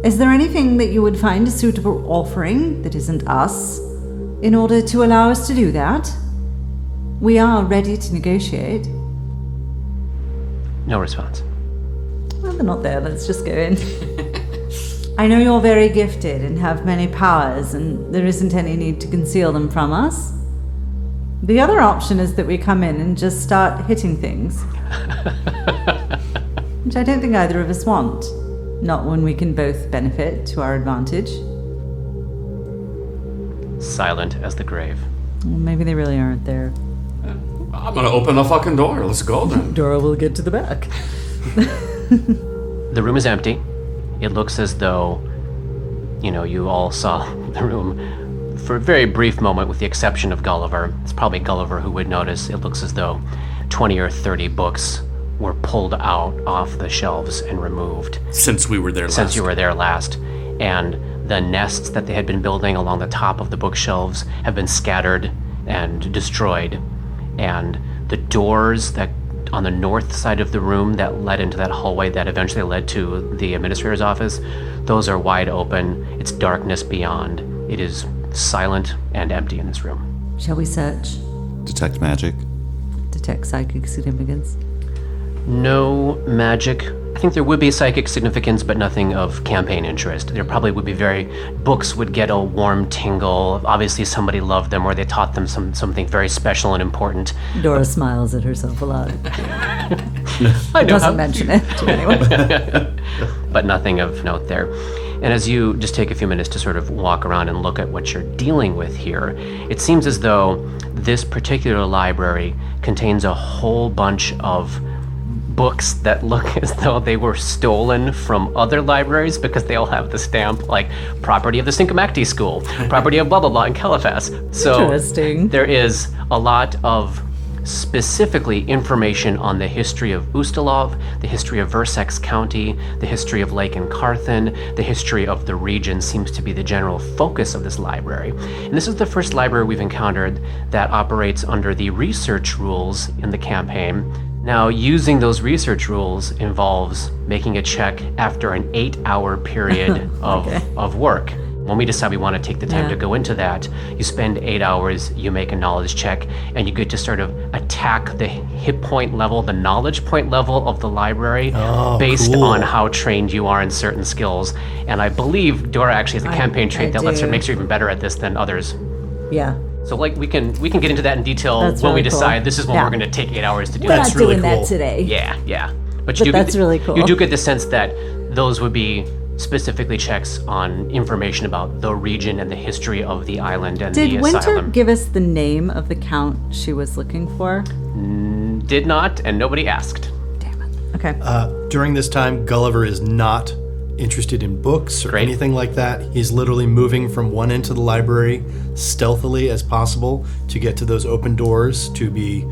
Is there anything that you would find a suitable offering that isn't us in order to allow us to do that? We are ready to negotiate. No response. Well, they're not there. Let's just go in. I know you're very gifted and have many powers, and there isn't any need to conceal them from us. The other option is that we come in and just start hitting things. Which I don't think either of us want. Not when we can both benefit to our advantage. Silent as the grave. Well, maybe they really aren't there. I'm gonna open the fucking door. Let's go then. Dora will get to the back. The room is empty. It looks as though, you all saw the room for a very brief moment, with the exception of Gulliver. It's probably Gulliver who would notice. It looks as though 20 or 30 books were pulled out off the shelves and removed. Since we were there last. Since you were there last. And the nests that they had been building along the top of the bookshelves have been scattered and destroyed. And the doors that on the north side of the room that led into that hallway that eventually led to the administrator's office, those are wide open. It's darkness beyond. It is silent and empty in this room. Shall we search? Detect magic. Detect psychic significance? No magic. I think there would be psychic significance, but nothing of campaign interest. There probably would be books would get a warm tingle. Obviously somebody loved them or they taught them something very special and important. Dora smiles at herself a lot. I know Doesn't mention it to anyone. But nothing of note there. And as you just take a few minutes to sort of walk around and look at what you're dealing with here, it seems as though this particular library contains a whole bunch of books that look as though they were stolen from other libraries because they all have the stamp like property of the Syrinscape School, property of blah blah blah in Caliphas. So Interesting. there is a lot of specifically information on the history of Ustalov, the history of Versex County, the history of Lake and Carthen, the history of the region seems to be the general focus of this library. And this is the first library we've encountered that operates under the research rules in the campaign. Now, using those research rules involves making a check after an 8-hour period of work. When we decide we want to take the time to go into that, you spend 8 hours, you make a knowledge check, and you get to sort of attack the hit point level, the knowledge point level of the library based on how trained you are in certain skills. And I believe Dora actually has a campaign trait that makes her even better at this than others. Yeah. So like we can get into that in detail That's when we really cool. decide this is when Yeah. we're going to take 8 hours to do. We're That's not really doing cool. that today. yeah. But that's really cool. You do get the sense that those would be specifically checks on information about the region and the history of the island and Did the Winter asylum. give us the name of the count she was looking for? Did not, and nobody asked. Damn it. Okay. During this time, Gulliver is not interested in books or Great. anything like that. He's literally moving from one end to the library stealthily as possible to get to those open doors to be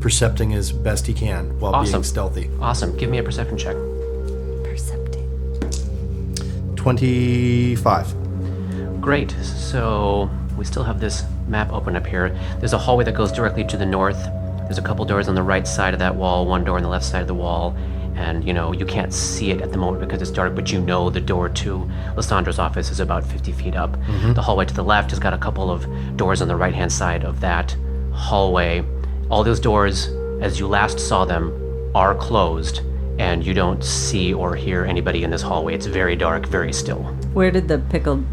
percepting as best he can while Awesome. being stealthy. Awesome. Give me a perception check. Perceptive. 25. Great. So we still have this map open up here. There's a hallway that goes directly to the north. There's a couple doors on the right side of that wall, one door on the left side of the wall. And, you can't see it at the moment because it's dark, but the door to Lysandra's office is about 50 feet up. The hallway to the left has got a couple of doors on the right-hand side of that hallway. All those doors, as you last saw them, are closed, and you don't see or hear anybody in this hallway. It's very dark, very still. Where did the pickled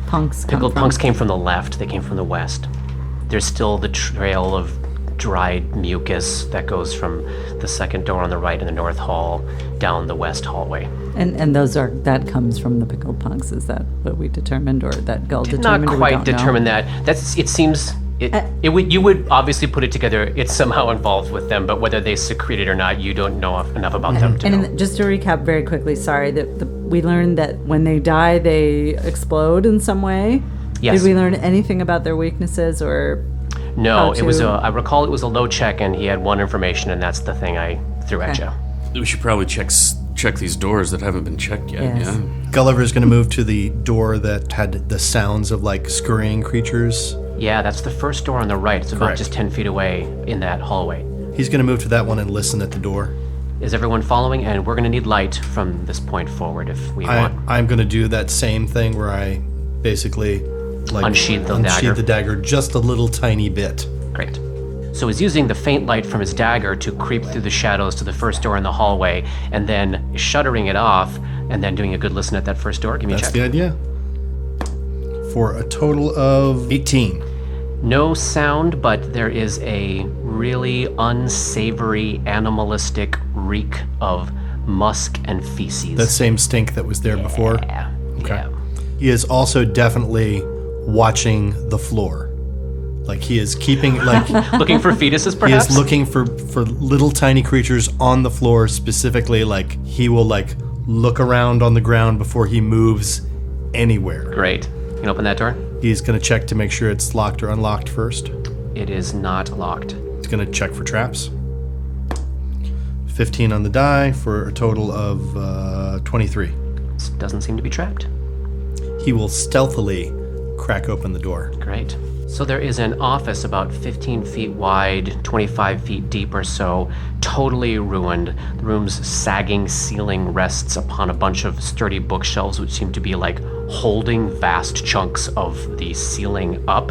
punks come Pickled from? punks came from the left, they came from the west. There's still the trail of dried mucus that goes from the second door on the right in the north hall down the west hallway. And that comes from the pickled punks. Is that what we determined, or that Gull Did determined? not or we quite don't know? determine that. You would obviously put it together. It's somehow involved with them, but whether they secrete it or not, you don't know enough about them to know. And just to recap very quickly, sorry, we learned that when they die, they explode in some way. Yes. Did we learn anything about their weaknesses or? No, how it was to- I recall it was a low check, and he had one information, and that's the thing I threw at Okay. you. We should probably check these doors that haven't been checked yet. Yes. Yeah. Gulliver's going to move to the door that had the sounds of like scurrying creatures. Yeah, that's the first door on the right. It's about Correct. just 10 feet away in that hallway. He's going to move to that one and listen at the door. Is everyone following? And we're going to need light from this point forward if we want. I'm going to do that same thing where I basically like Unsheath the dagger. the dagger just a little tiny bit. Great. So he's using the faint light from his dagger to creep through the shadows to the first door in the hallway, and then shuttering it off, and then doing a good listen at that first door. Give me a That's check. the idea. For a total of 18. No sound, but there is a really unsavory, animalistic reek of musk and feces. That same stink that was there before. Yeah. Okay. Yeah. He is also definitely watching the floor. Like he is keeping like Looking for fetuses, he perhaps? is looking for little tiny creatures on the floor specifically. Like he will like look around on the ground before he moves anywhere. Great. You can open that door? He's going to check to make sure it's locked or unlocked first. It is not locked. He's going to check for traps. 15 on the die for a total of 23. It doesn't seem to be trapped. He will stealthily crack open the door. Great. So there is an office about 15 feet wide, 25 feet deep or so, totally ruined. The room's sagging ceiling rests upon a bunch of sturdy bookshelves, which seem to be like holding vast chunks of the ceiling up.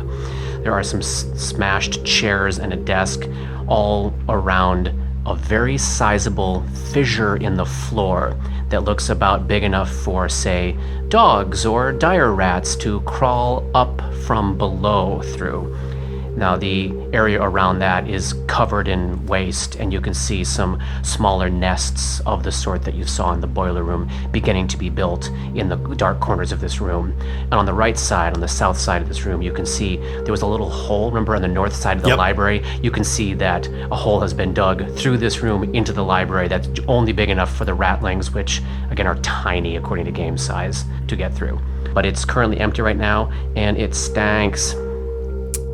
There are some smashed chairs and a desk all around a very sizable fissure in the floor that looks about big enough for, say, dogs or dire rats to crawl up from below through. Now the area around that is covered in waste, and you can see some smaller nests of the sort that you saw in the boiler room beginning to be built in the dark corners of this room. And on the right side, on the south side of this room, you can see there was a little hole, remember on the north side of the library? You can see that a hole has been dug through this room into the library that's only big enough for the ratlings, which again are tiny according to game size, to get through. But it's currently empty right now, and it stanks.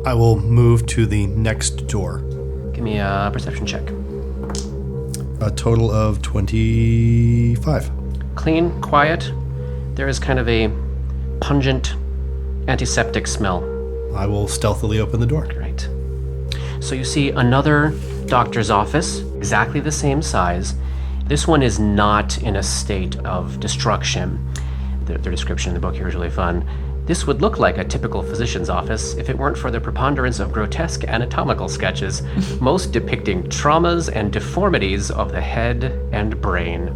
I will move to the next door. Give me a perception check. A total of 25. Clean, quiet. There is kind of a pungent antiseptic smell. I will stealthily open the door. Great. So you see another doctor's office, exactly the same size. This one is not in a state of destruction. Their description in the book here is really fun. This would look like a typical physician's office if it weren't for the preponderance of grotesque anatomical sketches, most depicting traumas and deformities of the head and brain.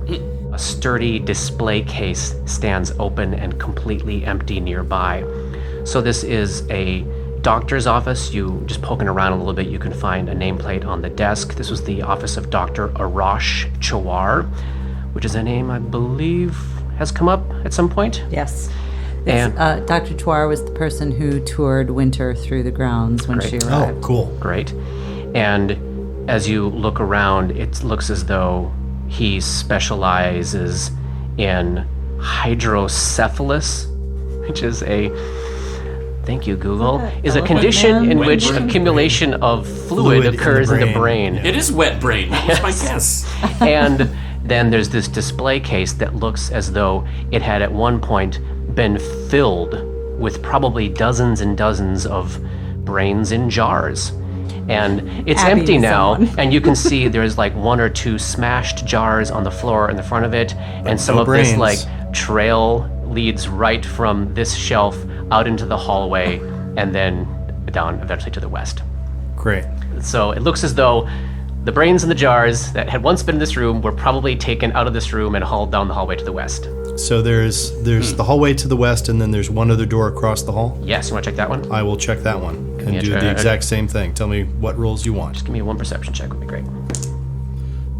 A sturdy display case stands open and completely empty nearby. So this is a doctor's office. You just poking around a little bit, you can find a nameplate on the desk. This was the office of Dr. Arash Chawar, which is a name I believe has come up at some point. Yes. And Dr. Chawar was the person who toured Winter through the grounds when she arrived. Oh, cool. Great. And as you look around, it looks as though he specializes in hydrocephalus, which is a, thank you, Google, is a condition in which accumulation of fluid occurs in the brain. It is wet brain. That's my guess. And then there's this display case that looks as though it had at one point been filled with probably dozens and dozens of brains in jars. And it's Abby empty now, someone. and you can see there's like one or two smashed jars on the floor in the front of it, and some No of brains. this like trail leads right from this shelf out into the hallway and then down eventually to the west. Great. So it looks as though the brains in the jars that had once been in this room were probably taken out of this room and hauled down the hallway to the west. So there's the hallway to the west, and then there's one other door across the hall. Yes, you want to check that one? I will check that one me and a do check. the exact same thing. Tell me what rolls you want. Just give me one perception check would be great.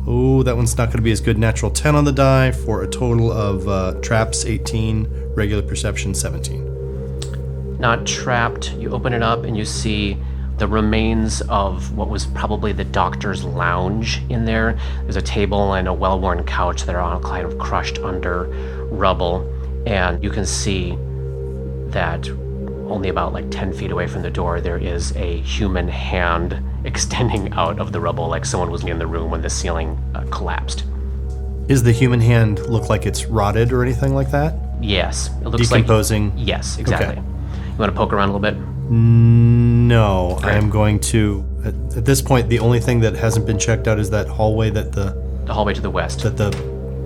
Oh, that one's not going to be as good. Natural 10 on the die for a total of traps 18, regular perception 17. Not trapped. You open it up and you see the remains of what was probably the doctor's lounge in there. There's a table and a well-worn couch that are all kind of crushed under rubble, and you can see that only about like 10 feet away from the door there is a human hand extending out of the rubble, like someone was in the room when the ceiling collapsed. Is the human hand look like it's rotted or anything like that? Yes, it looks Decomposing? like... Yes, exactly. Okay. You want to poke around a little bit? No, I am going to... At this point, the only thing that hasn't been checked out is that hallway that the hallway to the west. that the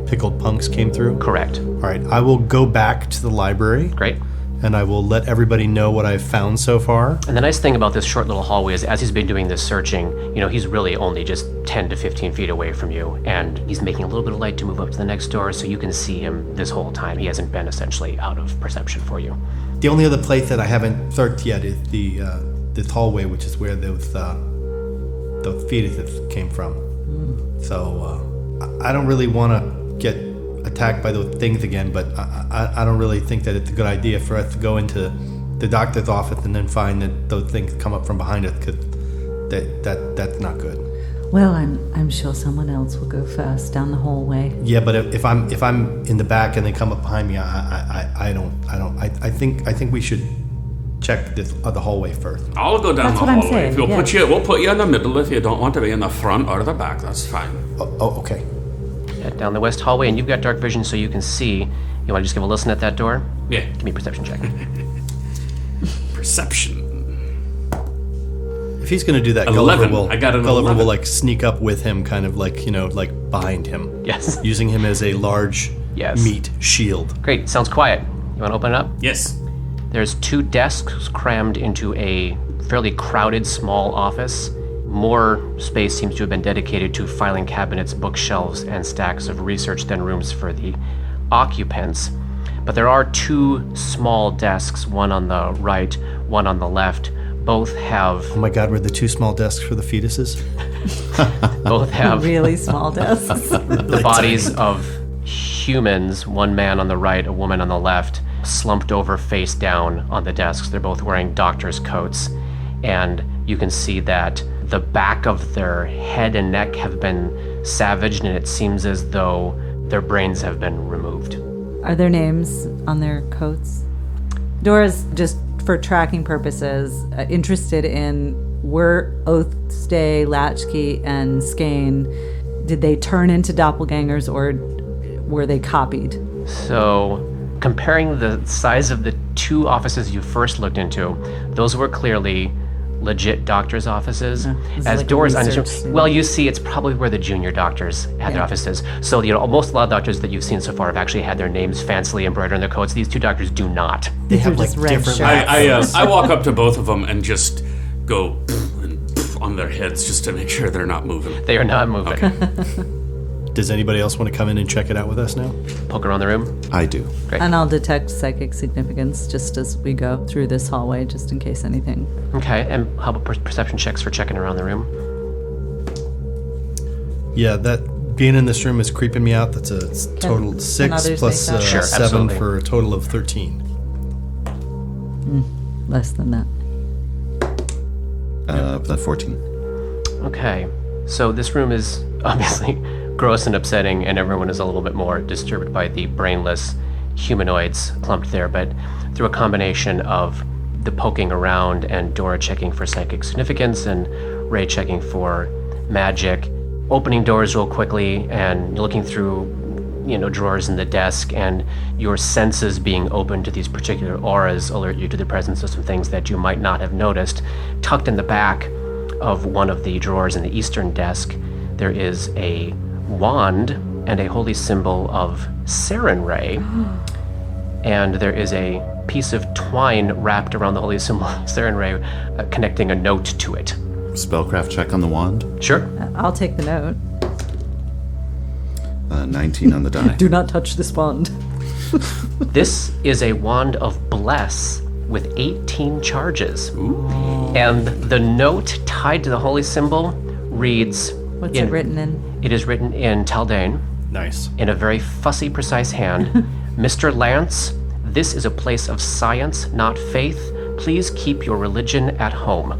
pickled punks came through. Correct. All right, I will go back to the library. Great. And I will let everybody know what I've found so far. And the nice thing about this short little hallway is as he's been doing this searching, he's really only just 10 to 15 feet away from you, and he's making a little bit of light to move up to the next door so you can see him this whole time. He hasn't been essentially out of perception for you. The only other place that I haven't searched yet is the this hallway, which is where those fetuses came from. So I don't really want to get attacked by those things again, but I don't really think that it's a good idea for us to go into the doctor's office and then find that those things come up from behind us, because that's not good. Well, I'm sure someone else will go first down the hallway. Yeah, but if I'm in the back and they come up behind me, I think we should check this other hallway first. I'll go down That's the what I'm hallway. saying, If you'll yeah. we'll put you in the middle if you don't want to be in the front or the back. That's fine. Oh, okay. Head down the west hallway, and you've got dark vision so you can see. You want to just give a listen at that door? Yeah. Give me a perception check. Perception. If he's going to do that, 11. Gulliver will, I got an Gulliver 11. will like sneak up with him, kind of like, like behind him. Yes. Using him as a large Yes. meat shield. Great. Sounds quiet. You want to open it up? Yes. There's 2 desks crammed into a fairly crowded small office. More space seems to have been dedicated to filing cabinets, bookshelves, and stacks of research than rooms for the occupants. But there are 2 small desks, one on the right, one on the left, Both have Oh my God, were the 2 small desks for the fetuses? both have Really small desks. the bodies of humans, one man on the right, a woman on the left, slumped over face down on the desks. They're both wearing doctor's coats, and you can see that the back of their head and neck have been savaged, and it seems as though their brains have been removed. Are there names on their coats? Dora's, just for tracking purposes, interested in, were Oathstay, Latchkey, and Skane, did they turn into doppelgangers or were they copied? So, comparing the size of the 2 offices you first looked into, those were clearly legit doctors' offices. It's As like a Dora's research understood, student. well, you see, it's probably where the junior doctors had their offices. So, most a lot of doctors that you've seen so far have actually had their names fancily embroidered on their coats. These 2 doctors do not. They have like just red different. shirts. I walk up to both of them and just go on their heads just to make sure they're not moving. They are not moving. Does anybody else want to come in and check it out with us now? Poke around the room. I do. And I'll detect psychic significance just as we go through this hallway, just in case anything. Okay, and how about perception checks for checking around the room? Yeah, that being in this room is creeping me out. That's a total 6 others plus make that? Sure, 7 absolutely. for a total of 13. Less than that. That's 14. Okay, so this room is obviously gross and upsetting, and everyone is a little bit more disturbed by the brainless humanoids clumped there, but through a combination of the poking around and Dora checking for psychic significance and Ray checking for magic, opening doors real quickly and looking through, drawers in the desk, and your senses being open to these particular auras alert you to the presence of some things that you might not have noticed. Tucked in the back of one of the drawers in the eastern desk, there is a wand and a holy symbol of Syrinscape, and there is a piece of twine wrapped around the holy symbol of Syrinscape, connecting a note to it. Spellcraft check on the wand. Sure. I'll take the note. 19 on the die. Do not touch this wand. This is a wand of bless with 18 charges. And the note tied to the holy symbol reads... What's it written in? It is written in Taldane, Nice. in a very fussy, precise hand. Mr. Lance, this is a place of science, not faith. Please keep your religion at home.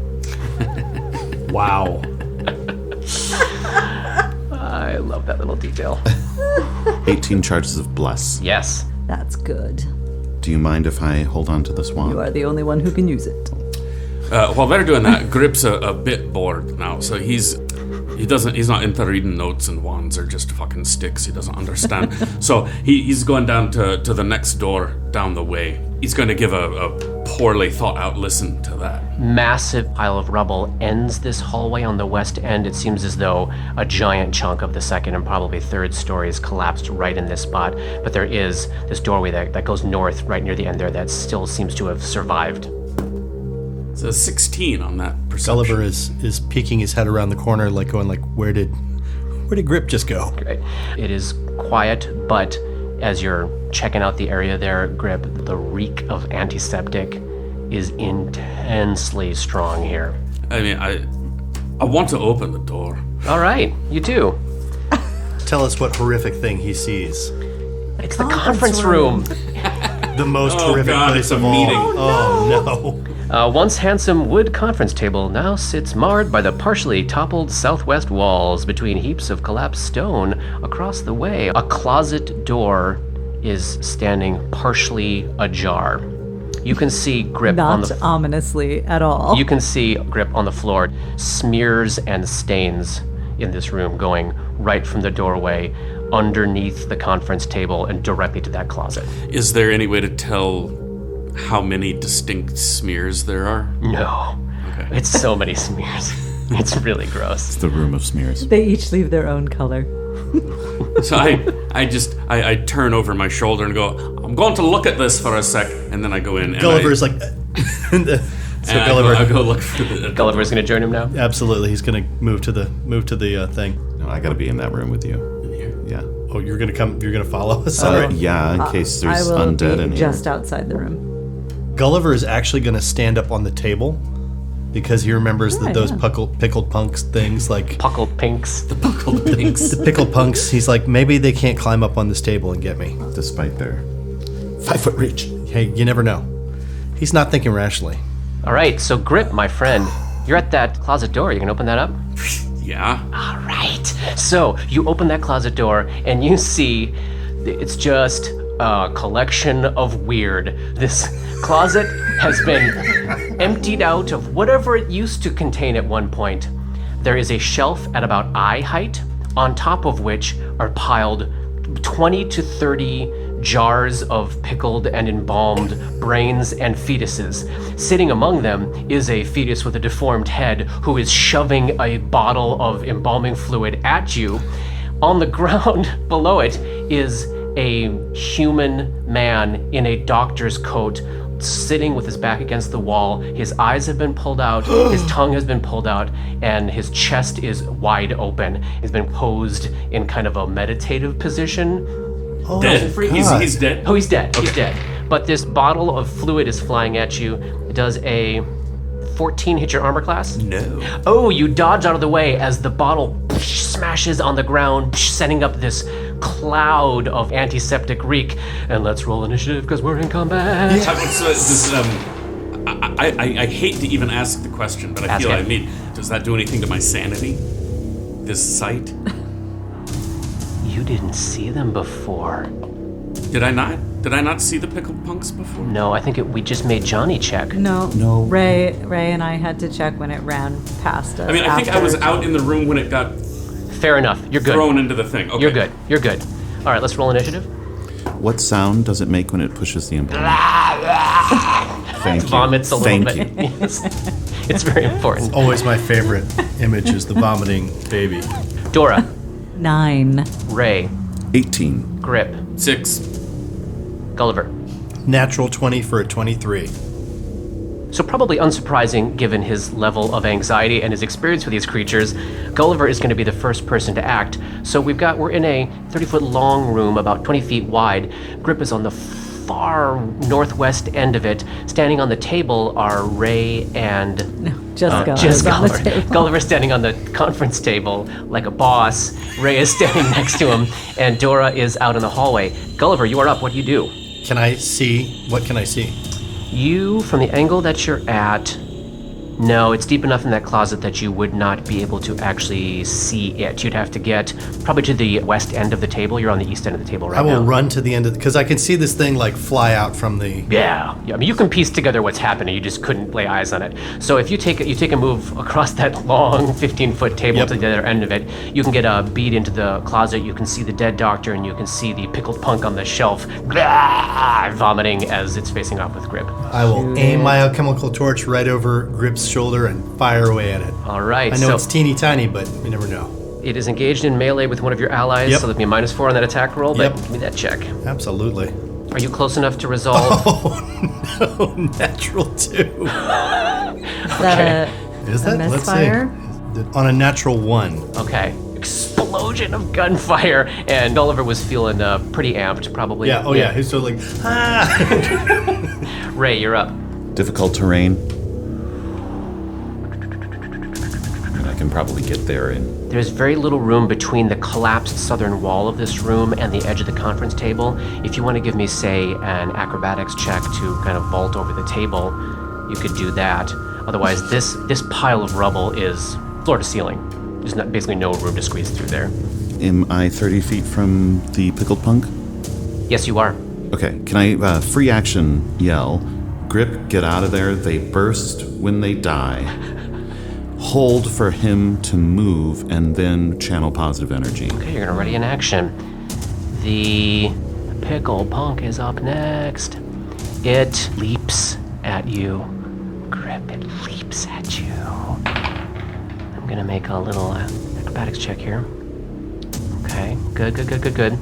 Wow. I love that little detail. 18 charges of bless. Yes. That's good. Do you mind if I hold on to this wand? You are the only one who can use it. While they're doing that, Grip's a bit bored now, so he's not into reading notes, and wands are just fucking sticks he doesn't understand. So he's going down to the next door down the way. He's going to give a poorly thought out listen to that. Massive pile of rubble ends this hallway on the west end. It seems as though a giant chunk of the second and probably third stories collapsed right in this spot. But there is this doorway that goes north right near the end there that still seems to have survived. It's a 16 on that perception. Gulliver is peeking his head around the corner, like going like, where did Grip just go? Great. It is quiet, but as you're checking out the area there, Grip, the reek of antiseptic is intensely strong here. I mean, I want to open the door. All right, you do. Tell us what horrific thing he sees. It's the conference room. The most Oh, horrific God, place it's a of all. meeting. Oh no. Once handsome wood conference table now sits marred by the partially toppled southwest walls between heaps of collapsed stone across the way. A closet door is standing partially ajar. You can see Grip on Not the ominously at all. You can see Grip on the floor, smears and stains in this room going right from the doorway underneath the conference table and directly to that closet. Is there any way to tell how many distinct smears there are? No. Okay. It's so many smears. It's really gross. The room of smears. They each leave their own color. So I turn over my shoulder and go, I'm going to look at this for a sec, and then I go in. And Gulliver's like. So Gulliver. I go look for the. Gulliver's going to join him now? Absolutely, he's gonna move to the thing. No, I gotta be in that room with you. Yeah. Oh, you're gonna come. You're gonna follow us. All right. Yeah, in case there's I will undead be in here. just outside the room. Gulliver is actually gonna stand up on the table because he remembers that those pickled punks things like Puckled pinks. The buckled pinks. the pickled punks. He's like, maybe they can't climb up on this table and get me. Despite their 5-foot reach. Hey, you never know. He's not thinking rationally. All right, so Grip, my friend, you're at that closet door. You can open that up? Yeah. All right. So you open that closet door and you see it's just a collection of weird. This closet has been emptied out of whatever it used to contain at one point. There is a shelf at about eye height, on top of which are piled 20 to 30 jars of pickled and embalmed brains and fetuses. Sitting among them is a fetus with a deformed head who is shoving a bottle of embalming fluid at you. On the ground below it is a human man in a doctor's coat, sitting with his back against the wall. His eyes have been pulled out, his tongue has been pulled out, and his chest is wide open. He's been posed in kind of a meditative position. Oh, Dead. He's dead. Oh, he's dead. He's dead. But this bottle of fluid is flying at you. It does a 14 hit your armor class? No. Oh, you dodge out of the way as the bottle smashes on the ground, setting up this cloud of antiseptic reek. And let's roll initiative because we're in combat. So this is, I hate to even ask the question, but I Ask feel it. I mean, does that do anything to my sanity? This sight? You didn't see them before. Did I not see the pickled punks before? No, I think we just made Johnny check. No. No. Ray and I had to check when it ran past us. I mean, I think I was out in the room when it got Fair enough. You're good. thrown into the thing. Okay. You're good. You're good. All right, let's roll initiative. What sound does it make when it pushes the embalming? Thank you. Vomits a little Thank bit. you. Yes. It's very important. Always my favorite image is the vomiting baby. Dora, 9. Ray, 18. Grip, 6. Gulliver. Natural 20 for a 23. So probably unsurprising given his level of anxiety and his experience with these creatures, Gulliver is going to be the first person to act. So we're in a 30-foot long room, about 20 feet wide. Grip is on the far northwest end of it. Standing on the table are Ray and Just Gulliver. Gulliver. Gulliver's standing on the conference table like a boss. Ray is standing next to him, and Dora is out in the hallway. Gulliver, you are up. What do you do? Can I see? What can I see? You, from the angle that you're at, no, it's deep enough in that closet that you would not be able to actually see it. You'd have to get probably to the west end of the table. You're on the east end of the table right I will now. run to the end of because I can see this thing like fly out from the. Yeah. I mean, you can piece together what's happening. You just couldn't lay eyes on it. So if you take a move across that long 15-foot table Yep. to the other end of it, you can get a bead into the closet. You can see the dead doctor, and you can see the pickled punk on the shelf, vomiting as it's facing off with Grip. I will aim my alchemical torch right over Grip's shoulder and fire away at it. All right. I know so it's teeny tiny, but you never know. it is engaged in melee with one of your allies. Yep. So there'll be a -4 on that attack roll. But Yep. give me that check. Absolutely. Are you close enough to resolve? Oh no, natural 2. Is that Is a that? Let's misfire? see. On a natural 1. Okay. Explosion of gunfire, and Gulliver was feeling pretty amped, probably. Yeah. Oh yeah. He's so like, ah. Ray, you're up. Difficult terrain. I can probably get there in. There's very little room between the collapsed southern wall of this room and the edge of the conference table. If you want to give me, say, an acrobatics check to kind of vault over the table, you could do that. Otherwise, this pile of rubble is floor to ceiling. There's basically no room to squeeze through there. Am I 30 feet from the pickled punk? Yes, you are. Okay, can I free action yell? Grip, get out of there. They burst when they die. Hold for him to move and then channel positive energy. Okay, you're gonna ready in action. The pickle punk is up next. It leaps at you. Grip, it leaps at you. I'm gonna make a little acrobatics check here. Okay, good.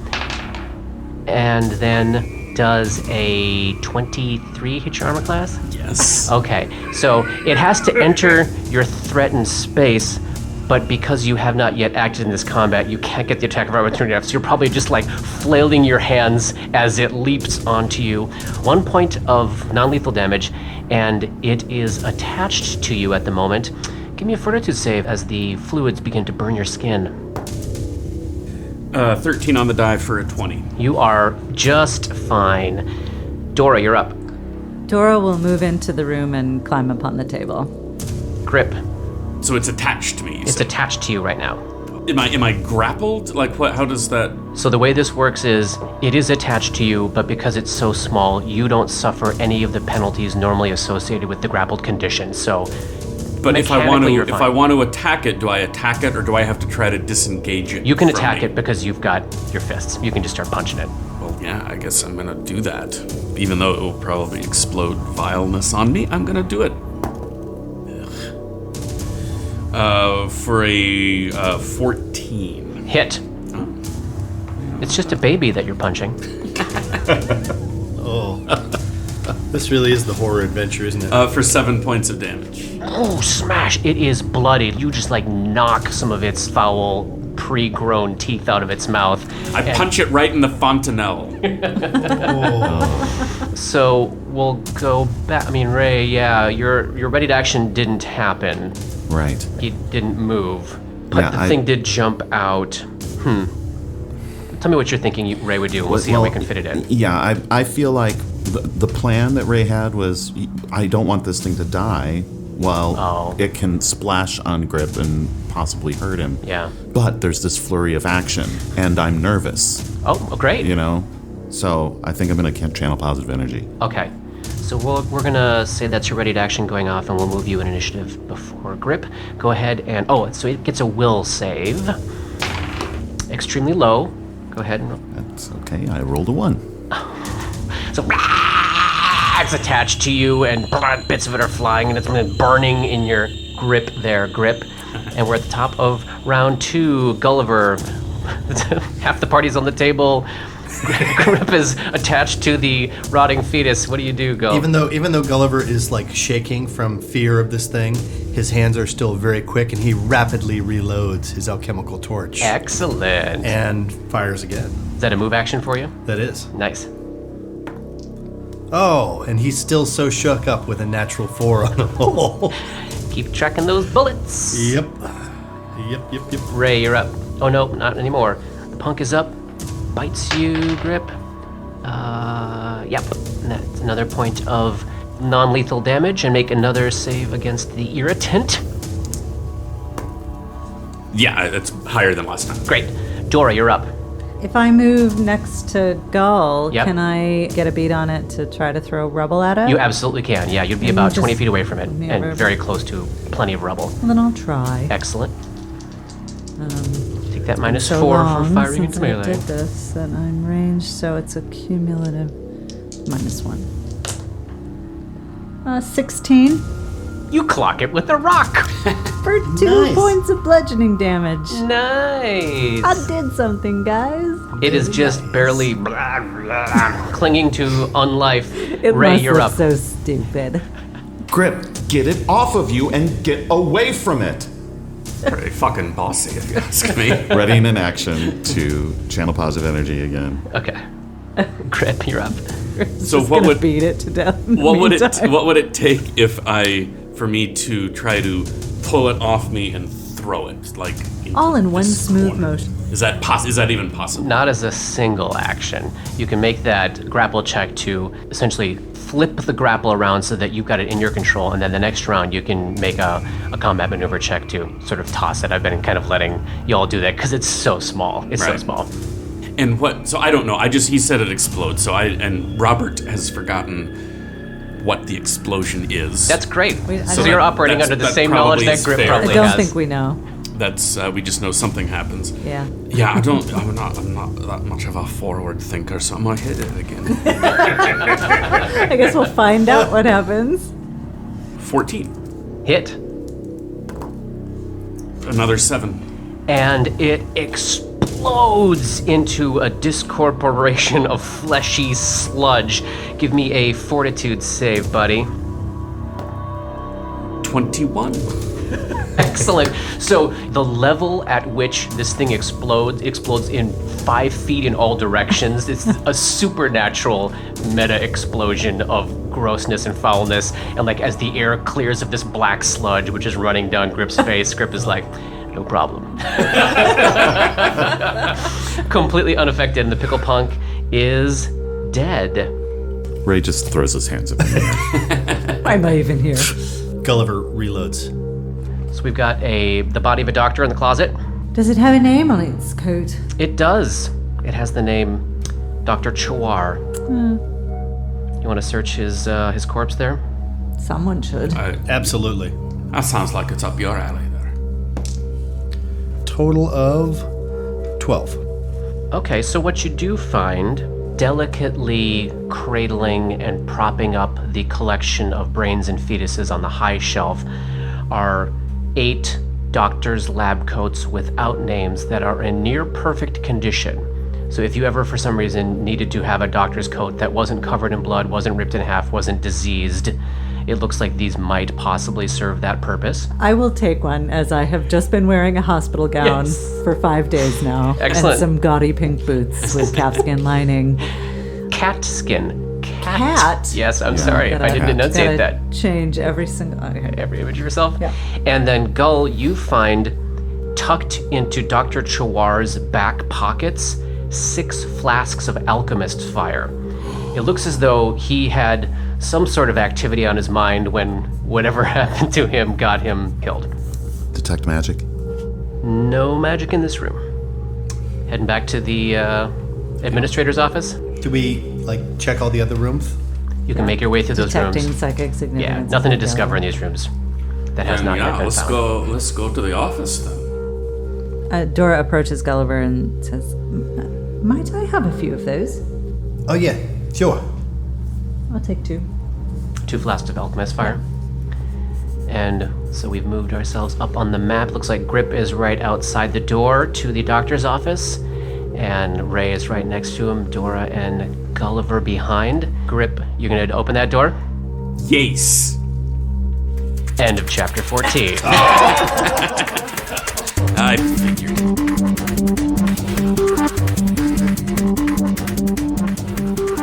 And then does a 23 hit your armor class? Yes. Okay, so it has to enter your threatened space, but because you have not yet acted in this combat, you can't get the attack of opportunity off, so you're probably just like flailing your hands as it leaps onto you. 1 point of non-lethal damage, and it is attached to you at the moment. Give me a fortitude save as the fluids begin to burn your skin. 13 on the die for a 20. You are just fine. Dora, you're up. Dora will move into the room and climb up on the table. Grip. So it's attached to me. It's attached to you right now. Am I grappled? Like what? How does that? So the way this works is, it is attached to you, but because it's so small, you don't suffer any of the penalties normally associated with the grappled condition. So, But if I want mechanically, to, you're if I fine. want to attack it, do I attack it or do I have to try to disengage it? You can from attack me? it because you've got your fists. You can just start punching it. Well, yeah, I guess I'm gonna do that. Even though it will probably explode vileness on me, I'm gonna do it. For a 14. Hit. Oh. It's just a baby that you're punching. This really is the horror adventure, isn't it? For 7 points of damage. Oh, smash! It is bloodied. You just like knock some of its foul, pre-grown teeth out of its mouth. I punch it right in the fontanelle. So we'll go back. I mean, Ray, yeah, your ready to action didn't happen. Right. He didn't move, but Yeah, the thing did jump out. Tell me what you're thinking Ray would do. We'll see how we can fit it in. Yeah, I feel like the plan that Ray had was, I don't want this thing to die while it can splash on Grip and possibly hurt him. Yeah. But there's this flurry of action, and I'm nervous, Oh, great. you know? So I think I'm going to channel positive energy. Okay. So we're gonna say that's your ready to action going off, and we'll move you an initiative before Grip. Go ahead and so it gets a will save. Extremely low. Go ahead and roll. That's okay, I rolled a 1. So it's attached to you, and bits of it are flying, and it's burning in your grip there, Grip. And we're at the top of round 2. Gulliver, half the party's on the table. Grip is attached to the rotting fetus. What do you do, Gull? Even though Gulliver is like shaking from fear of this thing, his hands are still very quick, and he rapidly reloads his alchemical torch Excellent. and fires again. Is that a move action for you? That is. Nice. Oh, and he's still so shook up with a natural 4 on a roll. Keep tracking those bullets. Yep. Ray, you're up. Oh no, not anymore. The punk is up. Bites you, Grip. Yep. And that's another point of non-lethal damage, and make another save against the irritant. Yeah, it's higher than last time. Great. Dora, you're up. If I move next to Gull, Yep. can I get a beat on it to try to throw rubble at it? You absolutely can. Yeah, you'd be And about just 20 feet away from it, move and over. very close to plenty of rubble. Well, then I'll try. Excellent. Take that minus So 4 long for firing since into I melee. did this, and I'm ranged, so it's a cumulative -1. 16 You clock it with a rock. for 2 points of bludgeoning damage. Nice. I did something, guys. It is just barely clinging to unlife. It Ray, must you're look up. so stupid. Grip, get it off of you and get away from it. Pretty fucking bossy, if you ask me. Readying an action to channel positive energy again. Okay. Grip, you're up. So Just what gonna would beat it to death? in the what would it take for me to try to pull it off me and throw it like into All in the one smooth storm? motion. Is that even possible? Not as a single action. You can make that grapple check to essentially flip the grapple around so that you've got it in your control, and then the next round you can make a combat maneuver check to sort of toss it. I've been kind of letting y'all do that because it's so small. It's so Right. small. And what? So I don't know. He said it explodes. And Robert has forgotten what the explosion is. That's great. I So don't- you're operating That's- under the that same knowledge probably that is Grip fair. probably I don't has. think we know. That's we just know something happens. Yeah. Yeah, I'm not that much of a forward thinker, so I'm gonna hit it again. I guess we'll find out what happens. 14. Hit. Another 7. And it explodes into a discorporation of fleshy sludge. Give me a fortitude save, buddy. 21. Excellent. So the level at which this thing explodes in 5 feet in all directions. It's a supernatural meta explosion of grossness and foulness. And like as the air clears of this black sludge, which is running down Grip's face, Grip is like, no problem. Completely unaffected, and the pickle punk is dead. Ray just throws his hands up in the air. Why am I even here? Gulliver reloads. So we've got the body of a doctor in the closet. Does it have a name on its coat? It does. It has the name Dr. Chawar. You want to search his corpse there? Someone should. Absolutely. That sounds like it's up your alley there. Total of 12. Okay, so what you do find, delicately cradling and propping up the collection of brains and fetuses on the high shelf, are 8 doctors' lab coats without names that are in near perfect condition. So if you ever, for some reason, needed to have a doctor's coat that wasn't covered in blood, wasn't ripped in half, wasn't diseased, it looks like these might possibly serve that purpose. I will take one, as I have just been wearing a hospital gown for 5 days now. Excellent. And some gaudy pink boots with calfskin lining. Cat skin. Cat? Yes, I'm sorry. I didn't enunciate that. Change every single... Okay. Every image of yourself. Yeah. And then, Gull, you find tucked into Dr. Chawar's back pockets 6 flasks of alchemist's fire. It looks as though he had some sort of activity on his mind when whatever happened to him got him killed. Detect magic? No magic in this room. Heading back to the administrator's office. Do we, check all the other rooms? You can make your way through those Detecting rooms. psychic significance. Yeah, nothing to discover in these rooms that has not yet been found. Let's go to the office then. Dora approaches Gulliver and says, might I have a few of those? Oh, yeah, sure. I'll take 2. 2 flasks of alchemist fire. And so we've moved ourselves up on the map. Looks like Grip is right outside the door to the doctor's office. And Ray is right next to him, Dora and Gulliver behind. Grip, you're going to open that door? Yes. End of chapter 14. I figured.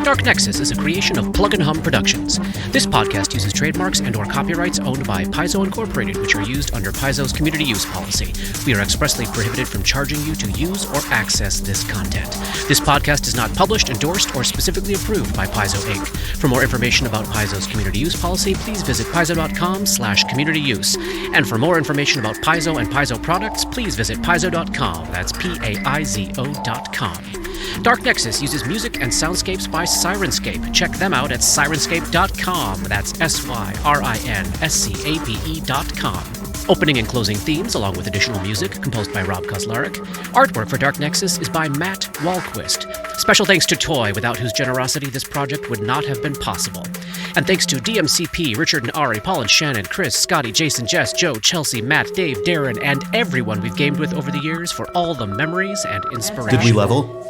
Dark Nexus is a creation of Plug and Hum Productions. This podcast uses trademarks and/or copyrights owned by Paizo Incorporated, which are used under Paizo's community use policy. We are expressly prohibited from charging you to use or access this content. This podcast is not published, endorsed, or specifically approved by Paizo Inc. For more information about Paizo's community use policy, please visit paizo.com/communityuse. And for more information about Paizo and Paizo products, please visit paizo.com. That's PAIZO.com. Dark Nexus uses music and soundscapes by Syrinscape. Check them out at syrinscape.com. That's SYRINSCAPE.com. Opening and closing themes, along with additional music, composed by Rob Kauzlaric. Artwork for Dark Nexus is by Matt Wahlquist. Special thanks to Toy, without whose generosity this project would not have been possible. And thanks to DMCP, Richard and Ari, Paul and Shannon, Chris, Scotty, Jason, Jess, Joe, Chelsea, Matt, Dave, Darren, and everyone we've gamed with over the years for all the memories and inspiration. Did we level?